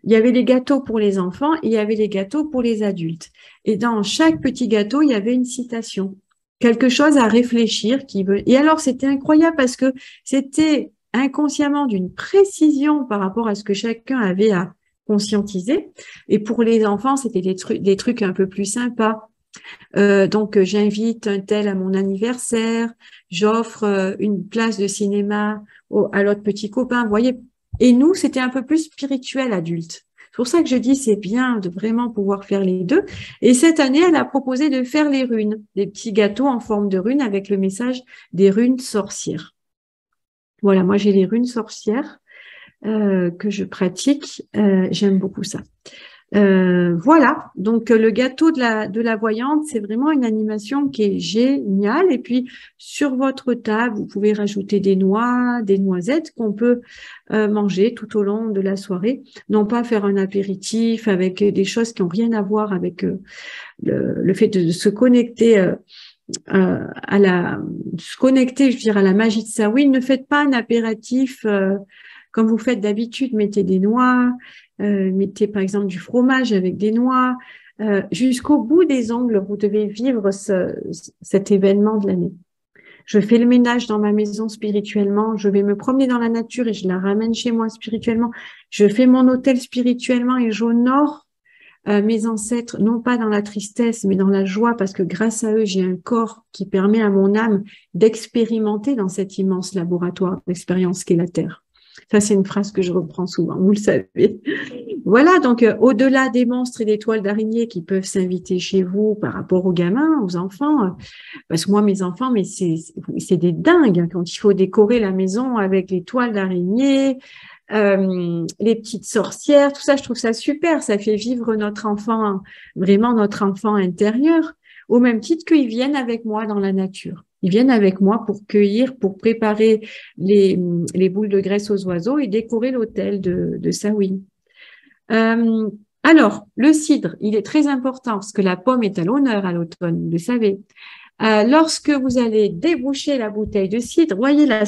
Il y avait les gâteaux pour les enfants et il y avait les gâteaux pour les adultes. Et dans chaque petit gâteau, il y avait une citation, quelque chose à réfléchir. Et alors, c'était incroyable parce que c'était inconsciemment d'une précision par rapport à ce que chacun avait à conscientiser. Et pour les enfants, c'était des trucs un peu plus sympas. Donc, j'invite un tel à mon anniversaire, j'offre une place de cinéma à l'autre petit copain. Vous voyez, et nous, c'était un peu plus spirituel adulte. C'est pour ça que je dis c'est bien de vraiment pouvoir faire les deux. Et cette année, elle a proposé de faire les runes, des petits gâteaux en forme de runes avec le message des runes sorcières. Voilà, moi j'ai les runes sorcières que je pratique. J'aime beaucoup ça. Voilà, donc le gâteau de la voyante, c'est vraiment une animation qui est géniale. Et puis sur votre table, vous pouvez rajouter des noix, des noisettes qu'on peut manger tout au long de la soirée. Non pas faire un apéritif avec des choses qui n'ont rien à voir avec le fait de se connecter se connecter, je veux dire, à la magie de Samhain. Ne faites pas un apéritif comme vous faites d'habitude. Mettez des noix, mettez par exemple du fromage avec des noix. Jusqu'au bout des ongles, vous devez vivre cet événement de l'année. Je fais le ménage dans ma maison spirituellement. Je vais me promener dans la nature et je la ramène chez moi spirituellement. Je fais mon hôtel spirituellement et j'honore mes ancêtres, non pas dans la tristesse, mais dans la joie, parce que grâce à eux, j'ai un corps qui permet à mon âme d'expérimenter dans cet immense laboratoire d'expérience qu'est la Terre. Ça, c'est une phrase que je reprends souvent, vous le savez. Voilà, donc au-delà des monstres et des toiles d'araignée qui peuvent s'inviter chez vous par rapport aux gamins, aux enfants, parce que moi, mes enfants, mais c'est des dingues hein, quand il faut décorer la maison avec les toiles d'araignée, les petites sorcières, tout ça, je trouve ça super. Ça fait vivre notre enfant, vraiment notre enfant intérieur, au même titre qu'ils viennent avec moi dans la nature. Ils viennent avec moi pour cueillir, pour préparer les boules de graisse aux oiseaux et décorer l'hôtel de Samhain. Alors, le cidre, il est très important parce que la pomme est à l'honneur à l'automne, vous le savez. Lorsque vous allez déboucher la bouteille de cidre, voyez la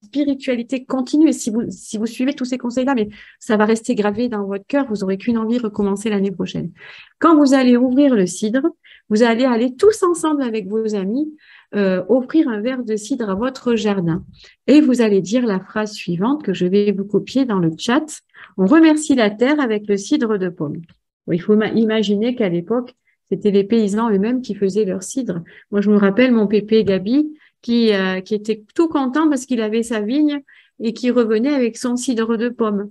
spiritualité continue. Et si vous suivez tous ces conseils-là, mais ça va rester gravé dans votre cœur, vous n'aurez qu'une envie, recommencer l'année prochaine. Quand vous allez ouvrir le cidre, vous allez aller tous ensemble avec vos amis offrir un verre de cidre à votre jardin. Et vous allez dire la phrase suivante que je vais vous copier dans le chat. On remercie la terre avec le cidre de pomme. Il faut imaginer qu'à l'époque, c'était les paysans eux-mêmes qui faisaient leur cidre. Moi, je me rappelle mon pépé Gabi qui était tout content parce qu'il avait sa vigne et qui revenait avec son cidre de pomme.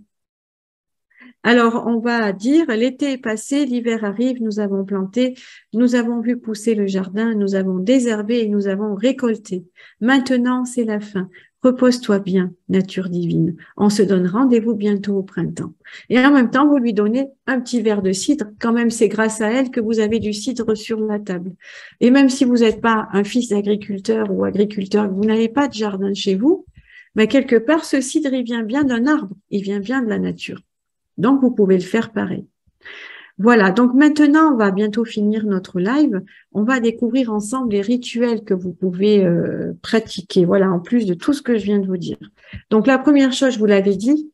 Alors, on va dire, l'été est passé, l'hiver arrive, nous avons planté, nous avons vu pousser le jardin, nous avons désherbé et nous avons récolté. Maintenant, c'est la fin. Repose-toi bien, nature divine. On se donne rendez-vous bientôt au printemps. Et en même temps, vous lui donnez un petit verre de cidre. Quand même, c'est grâce à elle que vous avez du cidre sur la table. Et même si vous n'êtes pas un fils d'agriculteur ou agriculteur, que vous n'avez pas de jardin chez vous, mais quelque part, ce cidre, il vient bien d'un arbre, il vient bien de la nature. Donc, vous pouvez le faire pareil. Voilà, donc maintenant, on va bientôt finir notre live. On va découvrir ensemble les rituels que vous pouvez pratiquer, voilà, en plus de tout ce que je viens de vous dire. Donc, la première chose, je vous l'avais dit,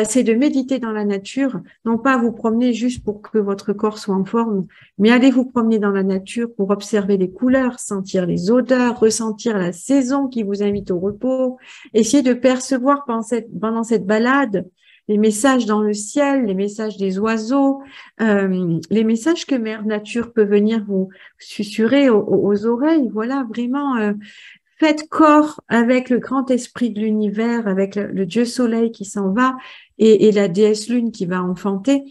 c'est de méditer dans la nature, non pas vous promener juste pour que votre corps soit en forme, mais allez vous promener dans la nature pour observer les couleurs, sentir les odeurs, ressentir la saison qui vous invite au repos, essayer de percevoir pendant cette balade les messages dans le ciel, les messages des oiseaux, les messages que Mère Nature peut venir vous susurrer aux oreilles. Voilà, vraiment, faites corps avec le grand esprit de l'univers, avec le Dieu Soleil qui s'en va et la déesse Lune qui va enfanter.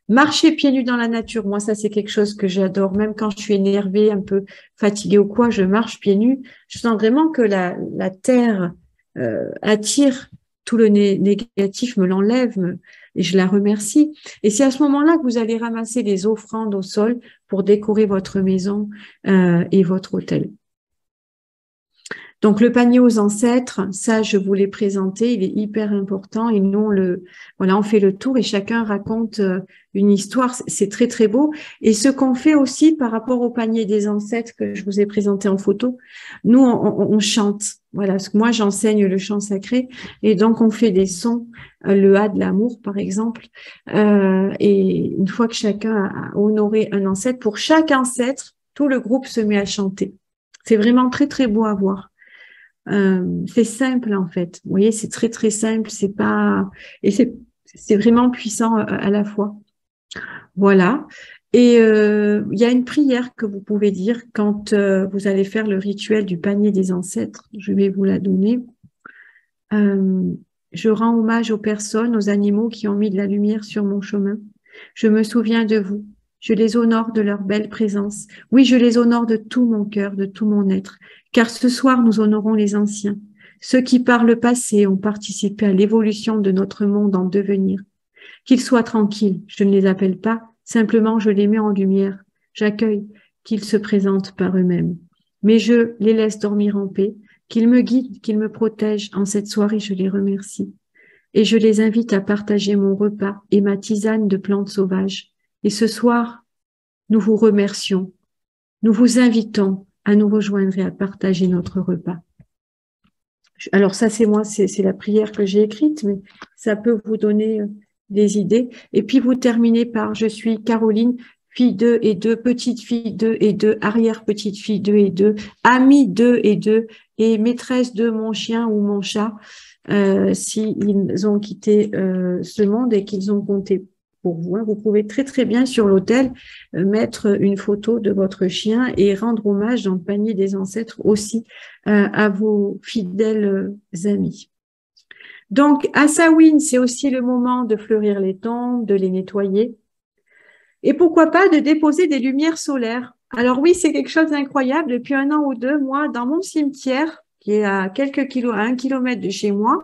Marcher pieds nus dans la nature, moi ça c'est quelque chose que j'adore, même quand je suis énervée, un peu fatiguée ou quoi, je marche pieds nus. Je sens vraiment que la terre attire tout le négatif, me l'enlève et je la remercie. Et c'est à ce moment-là que vous allez ramasser les offrandes au sol pour décorer votre maison et votre hôtel. Donc, le panier aux ancêtres, ça, je vous l'ai présenté, il est hyper important et nous, on fait le tour et chacun raconte une histoire. C'est très, très beau. Et ce qu'on fait aussi par rapport au panier des ancêtres que je vous ai présenté en photo, nous, on chante. Voilà, parce que moi, j'enseigne le chant sacré et donc on fait des sons, le A de l'amour, par exemple. Et une fois que chacun a honoré un ancêtre, pour chaque ancêtre, tout le groupe se met à chanter. C'est vraiment très, très beau à voir. C'est simple en fait. Vous voyez, c'est très très simple. C'est pas et c'est vraiment puissant à la fois. Voilà. Et il y a une prière que vous pouvez dire quand vous allez faire le rituel du panier des ancêtres. Je vais vous la donner. Euh, je rends hommage aux personnes, aux animaux qui ont mis de la lumière sur mon chemin. Je me souviens de vous. Je les honore de leur belle présence. Oui, je les honore de tout mon cœur, de tout mon être, car ce soir nous honorons les anciens, ceux qui par le passé ont participé à l'évolution de notre monde en devenir. Qu'ils soient tranquilles, je ne les appelle pas, simplement je les mets en lumière. J'accueille qu'ils se présentent par eux-mêmes. Mais je les laisse dormir en paix, qu'ils me guident, qu'ils me protègent. En cette soirée, je les remercie. Et je les invite à partager mon repas et ma tisane de plantes sauvages. Et ce soir, nous vous remercions. Nous vous invitons à nous rejoindre et à partager notre repas. Alors ça, c'est moi, c'est la prière que j'ai écrite, mais ça peut vous donner des idées. Et puis vous terminez par « Je suis Caroline, fille 2 et 2, petite fille 2 et 2, arrière-petite fille 2 et 2, amie 2 et 2, et maîtresse de mon chien ou mon chat, s'ils ont quitté ce monde et qu'ils ont compté pour vous. Vous pouvez très très bien sur l'autel mettre une photo de votre chien et rendre hommage dans le panier des ancêtres aussi à vos fidèles amis. Donc, à Samhain, c'est aussi le moment de fleurir les tombes, de les nettoyer. Et pourquoi pas de déposer des lumières solaires. Alors oui, c'est quelque chose d'incroyable. Depuis 1 an ou 2, moi, dans mon cimetière, qui est à à 1 kilomètre de chez moi,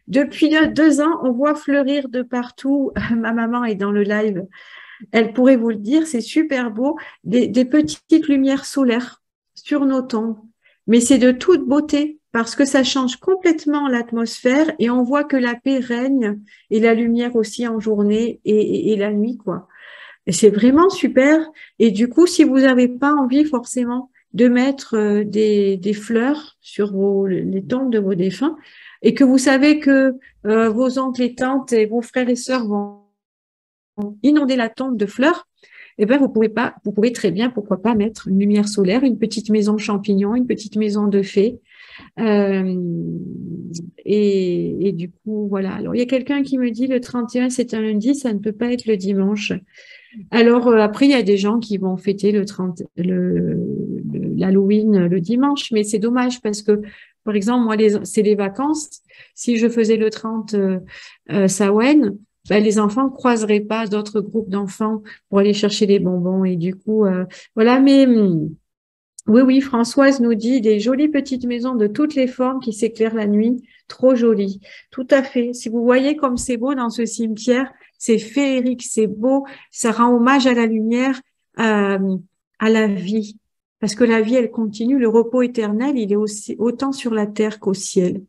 depuis 2 ans, on voit fleurir de partout. Ma maman est dans le live. Elle pourrait vous le dire, c'est super beau. Des petites lumières solaires sur nos tombes. Mais c'est de toute beauté parce que ça change complètement l'atmosphère et on voit que la paix règne et la lumière aussi en journée et la nuit, quoi. Et c'est vraiment super. Et du coup, si vous n'avez pas envie forcément de mettre des fleurs sur les tombes de vos défunts et que vous savez que vos oncles et tantes et vos frères et sœurs vont inonder la tombe de fleurs, eh ben vous pouvez très bien, pourquoi pas, mettre une lumière solaire, une petite maison champignon, une petite maison de fées. Et du coup, voilà. Alors, il y a quelqu'un qui me dit le 31, c'est un lundi, ça ne peut pas être le dimanche. Alors, après, il y a des gens qui vont fêter l'Halloween le dimanche, mais c'est dommage parce que, par exemple, moi, c'est les vacances. Si je faisais le 30 Samhain, ben, les enfants ne croiseraient pas d'autres groupes d'enfants pour aller chercher les bonbons. Et du coup, voilà. Mais oui, oui, Françoise nous dit des jolies petites maisons de toutes les formes qui s'éclairent la nuit. Trop jolies. Tout à fait. Si vous voyez comme c'est beau dans ce cimetière, c'est féerique, c'est beau. Ça rend hommage à la lumière, à la vie. Parce que la vie, elle continue. Le repos éternel, il est aussi autant sur la terre qu'au ciel.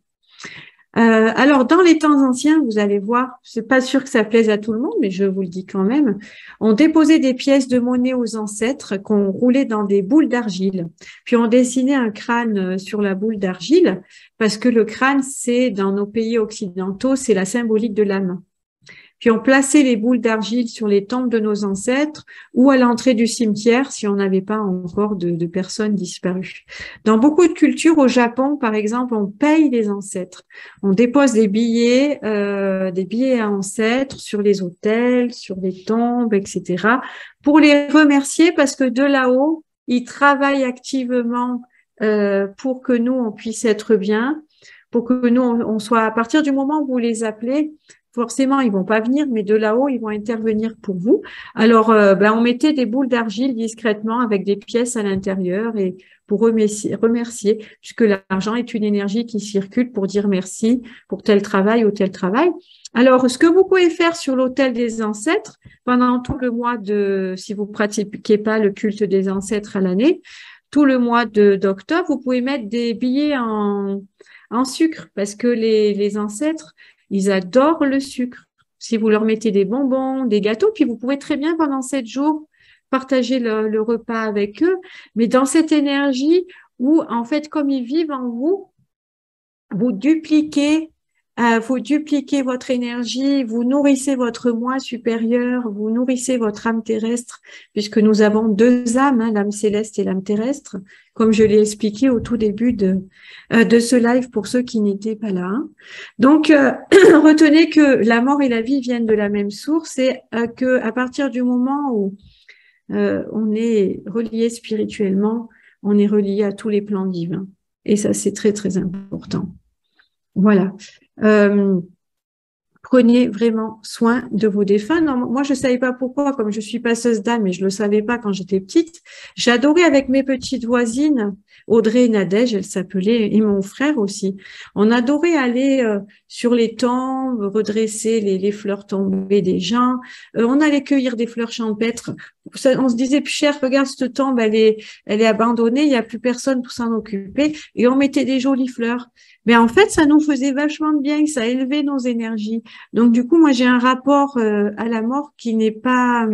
Alors, dans les temps anciens, vous allez voir, c'est pas sûr que ça plaise à tout le monde, mais je vous le dis quand même, on déposait des pièces de monnaie aux ancêtres qu'on roulait dans des boules d'argile. Puis on dessinait un crâne sur la boule d'argile, parce que le crâne, c'est, dans nos pays occidentaux, c'est la symbolique de l'âme. Puis on plaçait les boules d'argile sur les tombes de nos ancêtres ou à l'entrée du cimetière si on n'avait pas encore de personnes disparues. Dans beaucoup de cultures, au Japon, par exemple, on paye les ancêtres. On dépose des billets à ancêtres sur les autels, sur les tombes, etc. pour les remercier parce que de là-haut, ils travaillent activement pour que nous, on puisse être bien, pour que nous, on soit, à partir du moment où vous les appelez, forcément, ils vont pas venir, mais de là-haut, ils vont intervenir pour vous. Alors, on mettait des boules d'argile discrètement avec des pièces à l'intérieur et pour remercier, puisque l'argent est une énergie qui circule pour dire merci pour tel travail ou tel travail. Alors, ce que vous pouvez faire sur l'autel des ancêtres pendant tout le mois si vous pratiquez pas le culte des ancêtres à l'année, tout le mois d'octobre, vous pouvez mettre des billets en sucre parce que les ancêtres, ils adorent le sucre. Si vous leur mettez des bonbons, des gâteaux, puis vous pouvez très bien pendant 7 jours partager le repas avec eux, mais dans cette énergie où, en fait, comme ils vivent en vous, vous dupliquez votre énergie, vous nourrissez votre moi supérieur, vous nourrissez votre âme terrestre, puisque nous avons deux âmes, hein, l'âme céleste et l'âme terrestre, comme je l'ai expliqué au tout début de ce live pour ceux qui n'étaient pas là. Hein. Donc, retenez que la mort et la vie viennent de la même source et que à partir du moment où on est relié spirituellement, on est relié à tous les plans divins. Et ça, c'est très, très important. Voilà. Prenez vraiment soin de vos défunts. Non, moi, je ne savais pas pourquoi, comme je suis passeuse d'âme, mais je ne le savais pas quand j'étais petite. J'adorais avec mes petites voisines, Audrey et Nadège, elles s'appelaient, et mon frère aussi. On adorait aller sur les tombes, redresser les fleurs tombées des gens. On allait cueillir des fleurs champêtres. On se disait, cher, regarde cette tombe, elle est abandonnée, il n'y a plus personne pour s'en occuper. Et on mettait des jolies fleurs. Mais en fait, ça nous faisait vachement de bien, ça élevait nos énergies. Donc, du coup, moi, j'ai un rapport à la mort qui n'est pas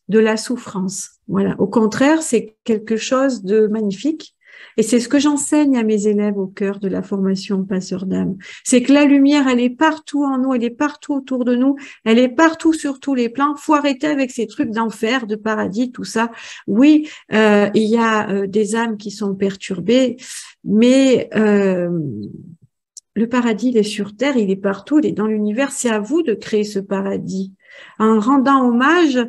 de la souffrance. Voilà. Au contraire, c'est quelque chose de magnifique. Et c'est ce que j'enseigne à mes élèves au cœur de la formation Passeur d'âme. C'est que la lumière, elle est partout en nous, elle est partout autour de nous, elle est partout sur tous les plans. Faut arrêter avec ces trucs d'enfer, de paradis, tout ça. Oui, il y a des âmes qui sont perturbées, mais le paradis, il est sur Terre, il est partout, il est dans l'univers. C'est à vous de créer ce paradis. En rendant hommage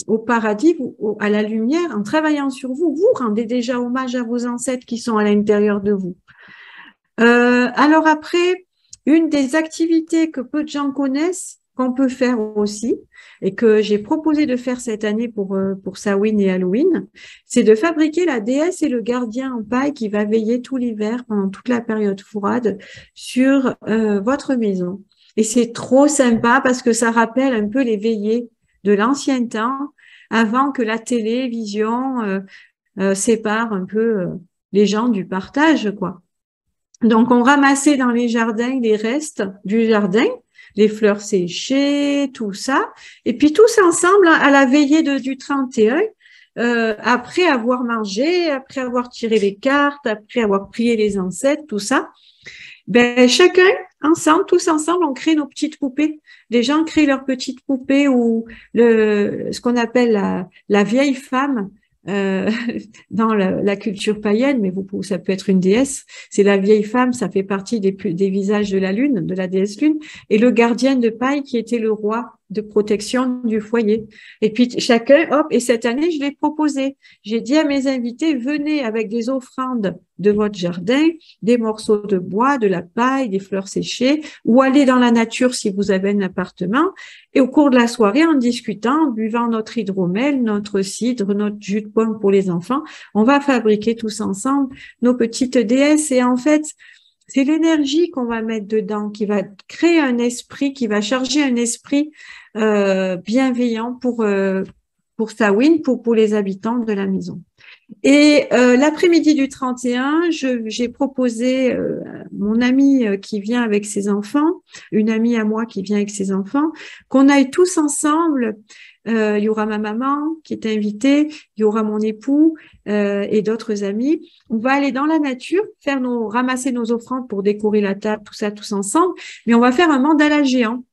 au paradis, à la lumière, en travaillant sur vous, vous rendez déjà hommage à vos ancêtres qui sont à l'intérieur de vous. Alors après, une des activités que peu de gens connaissent, qu'on peut faire aussi, et que j'ai proposé de faire cette année pour Samhain et Halloween, c'est de fabriquer la déesse et le gardien en paille qui va veiller tout l'hiver pendant toute la période froide sur votre maison. Et c'est trop sympa parce que ça rappelle un peu les veillées de l'ancien temps, avant que la télévision sépare un peu les gens du partage, quoi. Donc, on ramassait dans les jardins les restes du jardin, les fleurs séchées, tout ça. Et puis, tous ensemble, à la veillée du 31, après avoir mangé, après avoir tiré les cartes, après avoir prié les ancêtres, tout ça, ben, chacun, ensemble, tous ensemble, on crée nos petites poupées. Les gens créent leurs petites poupées ou ce qu'on appelle la vieille femme, euh, dans la culture païenne, mais ça peut être une déesse. C'est la vieille femme, ça fait partie des visages de la lune, de la déesse lune, et le gardien de paille qui était le roi de protection du foyer. Et puis chacun, hop, et cette année, je l'ai proposé. J'ai dit à mes invités, venez avec des offrandes de votre jardin, des morceaux de bois, de la paille, des fleurs séchées, ou allez dans la nature si vous avez un appartement. Et au cours de la soirée, en discutant, en buvant notre hydromel, notre cidre, notre jus de pomme pour les enfants, on va fabriquer tous ensemble nos petites déesses. Et en fait, c'est l'énergie qu'on va mettre dedans qui va créer un esprit, qui va charger un esprit bienveillant pour Samhain, pour les habitants de la maison. Et l'après-midi du 31, j'ai proposé mon amie qui vient avec ses enfants, une amie à moi qui vient avec ses enfants, qu'on aille tous ensemble. Il y aura ma maman qui est invitée, il y aura mon époux et d'autres amis. On va aller dans la nature, ramasser nos offrandes pour décorer la table, tout ça, tous ensemble. Mais on va faire un mandala géant.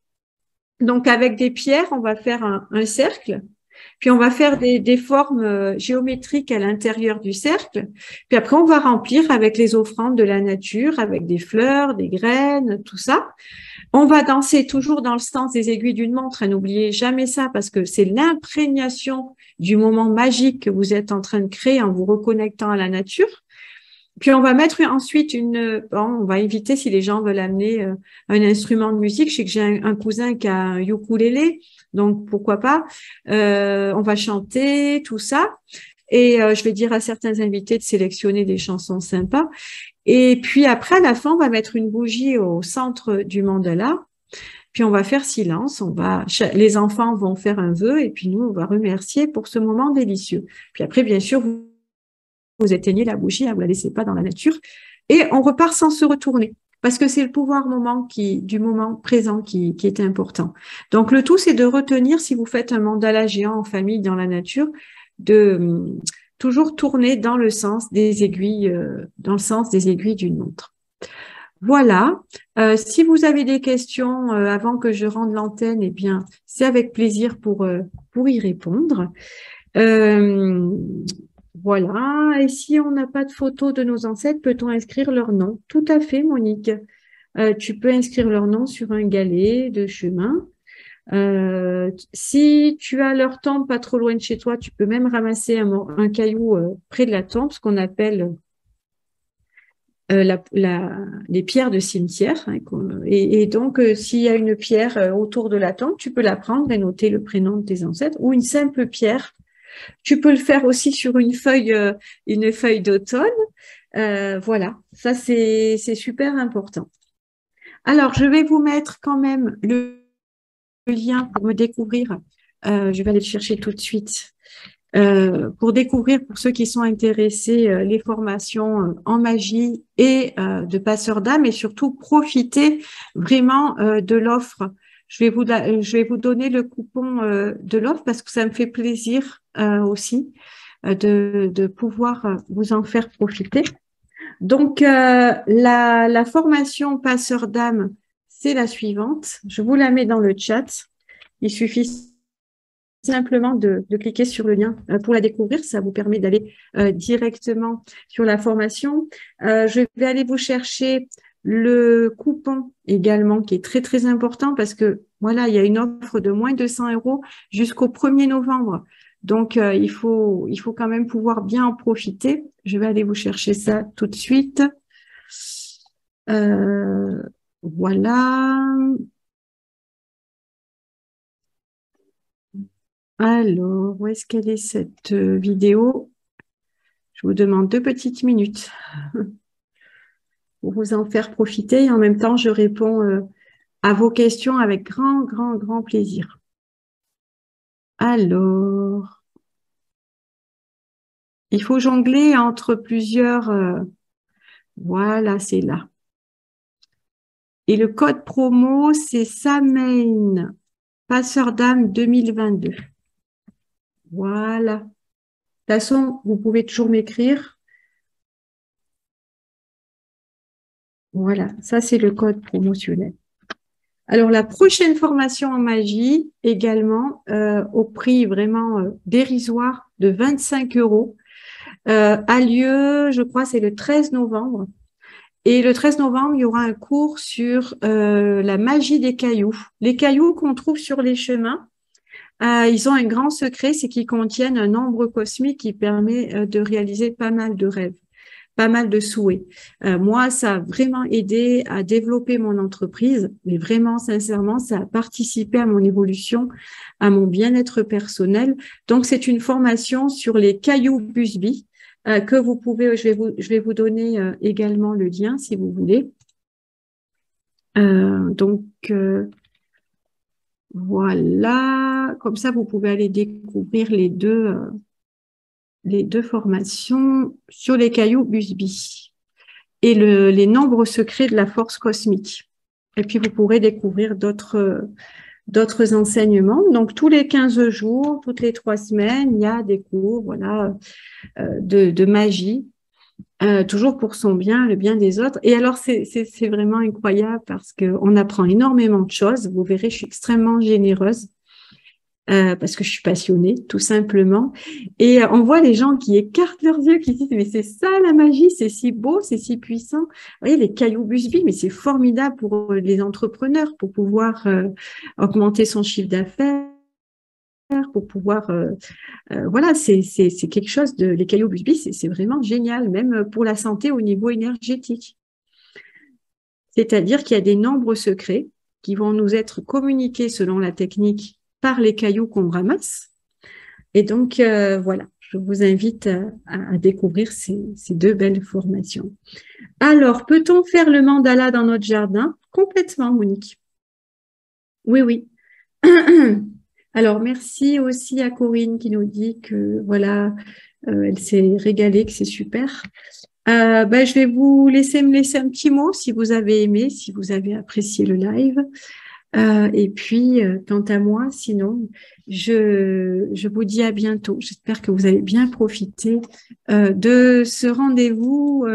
Donc avec des pierres, on va faire un cercle. Puis on va faire des formes géométriques à l'intérieur du cercle. Puis après, on va remplir avec les offrandes de la nature, avec des fleurs, des graines, tout ça. On va danser toujours dans le sens des aiguilles d'une montre. N'oubliez jamais ça parce que c'est l'imprégnation du moment magique que vous êtes en train de créer en vous reconnectant à la nature. Puis on va mettre ensuite on va éviter si les gens veulent amener un instrument de musique. Je sais que j'ai un cousin qui a un ukulélé, donc pourquoi pas. On va chanter, tout ça. Et je vais dire à certains invités de sélectionner des chansons sympas. Et puis après, à la fin, on va mettre une bougie au centre du mandala. Puis on va faire silence. Les enfants vont faire un vœu et puis nous, on va remercier pour ce moment délicieux. Puis après, bien sûr, vous éteignez la bougie, vous ne la laissez pas dans la nature. Et on repart sans se retourner. Parce que c'est le pouvoir du moment présent qui est important. Donc, le tout, c'est de retenir, si vous faites un mandala géant en famille dans la nature, de toujours tourner dans le sens des aiguilles, d'une montre. Voilà. Si vous avez des questions avant que je rende l'antenne, eh bien, c'est avec plaisir pour y répondre. Voilà. Et si on n'a pas de photos de nos ancêtres, peut-on inscrire leur nom? Tout à fait, Monique. Tu peux inscrire leur nom sur un galet de chemin. Si tu as leur tombe pas trop loin de chez toi, tu peux même ramasser un caillou près de la tombe, ce qu'on appelle les pierres de cimetière. Hein, et donc, s'il y a une pierre autour de la tombe, tu peux la prendre et noter le prénom de tes ancêtres, ou une simple pierre. Tu peux le faire aussi sur une feuille d'automne. Voilà, ça c'est super important. Alors, je vais vous mettre quand même le lien pour me découvrir. Je vais aller le chercher tout de suite. Pour découvrir, pour ceux qui sont intéressés, les formations en magie et de passeur d'âme, et surtout profiter vraiment de l'offre. Je vais vous donner le coupon de l'offre parce que ça me fait plaisir aussi de pouvoir vous en faire profiter. Donc, la formation passeur d'âme, c'est la suivante. Je vous la mets dans le chat. Il suffit simplement de cliquer sur le lien pour la découvrir. Ça vous permet d'aller directement sur la formation. Je vais aller vous chercher le coupon également, qui est très, très important parce que, voilà, il y a une offre de moins de 100 € jusqu'au 1er novembre. Donc, il faut quand même pouvoir bien en profiter. Je vais aller vous chercher ça tout de suite. Voilà. Alors, où est-ce qu'elle est cette vidéo? Je vous demande 2 petites minutes pour vous en faire profiter et en même temps, je réponds à vos questions avec grand, grand, grand plaisir. Alors, il faut jongler entre plusieurs... voilà, c'est là. Et le code promo, c'est Samhain, passeur d'âme 2022. Voilà. De toute façon, vous pouvez toujours m'écrire. Voilà, ça c'est le code promotionnel. Alors, la prochaine formation en magie, également, au prix vraiment dérisoire de 25 €, a lieu, je crois, c'est le 13 novembre. Et le 13 novembre, il y aura un cours sur la magie des cailloux. Les cailloux qu'on trouve sur les chemins, ils ont un grand secret, c'est qu'ils contiennent un nombre cosmique qui permet de réaliser pas mal de rêves, pas mal de souhaits. Moi, ça a vraiment aidé à développer mon entreprise, mais vraiment, sincèrement, ça a participé à mon évolution, à mon bien-être personnel. Donc, c'est une formation sur les cailloux Busby que vous pouvez, je vais vous donner également le lien si vous voulez. Donc, voilà, comme ça, vous pouvez aller découvrir les deux formations sur les cailloux Busby et les nombres secrets de la force cosmique. Et puis, vous pourrez découvrir d'autres enseignements. Donc, tous les 15 jours, toutes les 3 semaines, il y a des cours, voilà, de magie, toujours pour son bien, le bien des autres. Et alors, c'est vraiment incroyable parce qu'on apprend énormément de choses. Vous verrez, je suis extrêmement généreuse. Parce que je suis passionnée, tout simplement. Et on voit les gens qui écartent leurs yeux, qui disent « mais c'est ça la magie, c'est si beau, c'est si puissant ». Vous voyez, les cailloux Busby, mais c'est formidable pour les entrepreneurs, pour pouvoir augmenter son chiffre d'affaires, pour pouvoir… voilà, c'est quelque chose de… Les cailloux Busby, c'est vraiment génial, même pour la santé au niveau énergétique. C'est-à-dire qu'il y a des nombres secrets qui vont nous être communiqués selon la technique par les cailloux qu'on ramasse. Et donc, voilà, je vous invite à découvrir ces 2 belles formations. Alors, peut-on faire le mandala dans notre jardin? Complètement, Monique. Oui, oui. Alors, merci aussi à Corinne qui nous dit que, voilà, Elle s'est régalée, que c'est super. Je vais vous laisser me laisser un petit mot si vous avez aimé, si vous avez apprécié le live. Et puis, quant à moi, sinon, je vous dis à bientôt. J'espère que vous avez bien profité de ce rendez-vous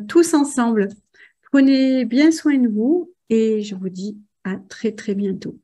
tous ensemble. Prenez bien soin de vous et je vous dis à très, très bientôt.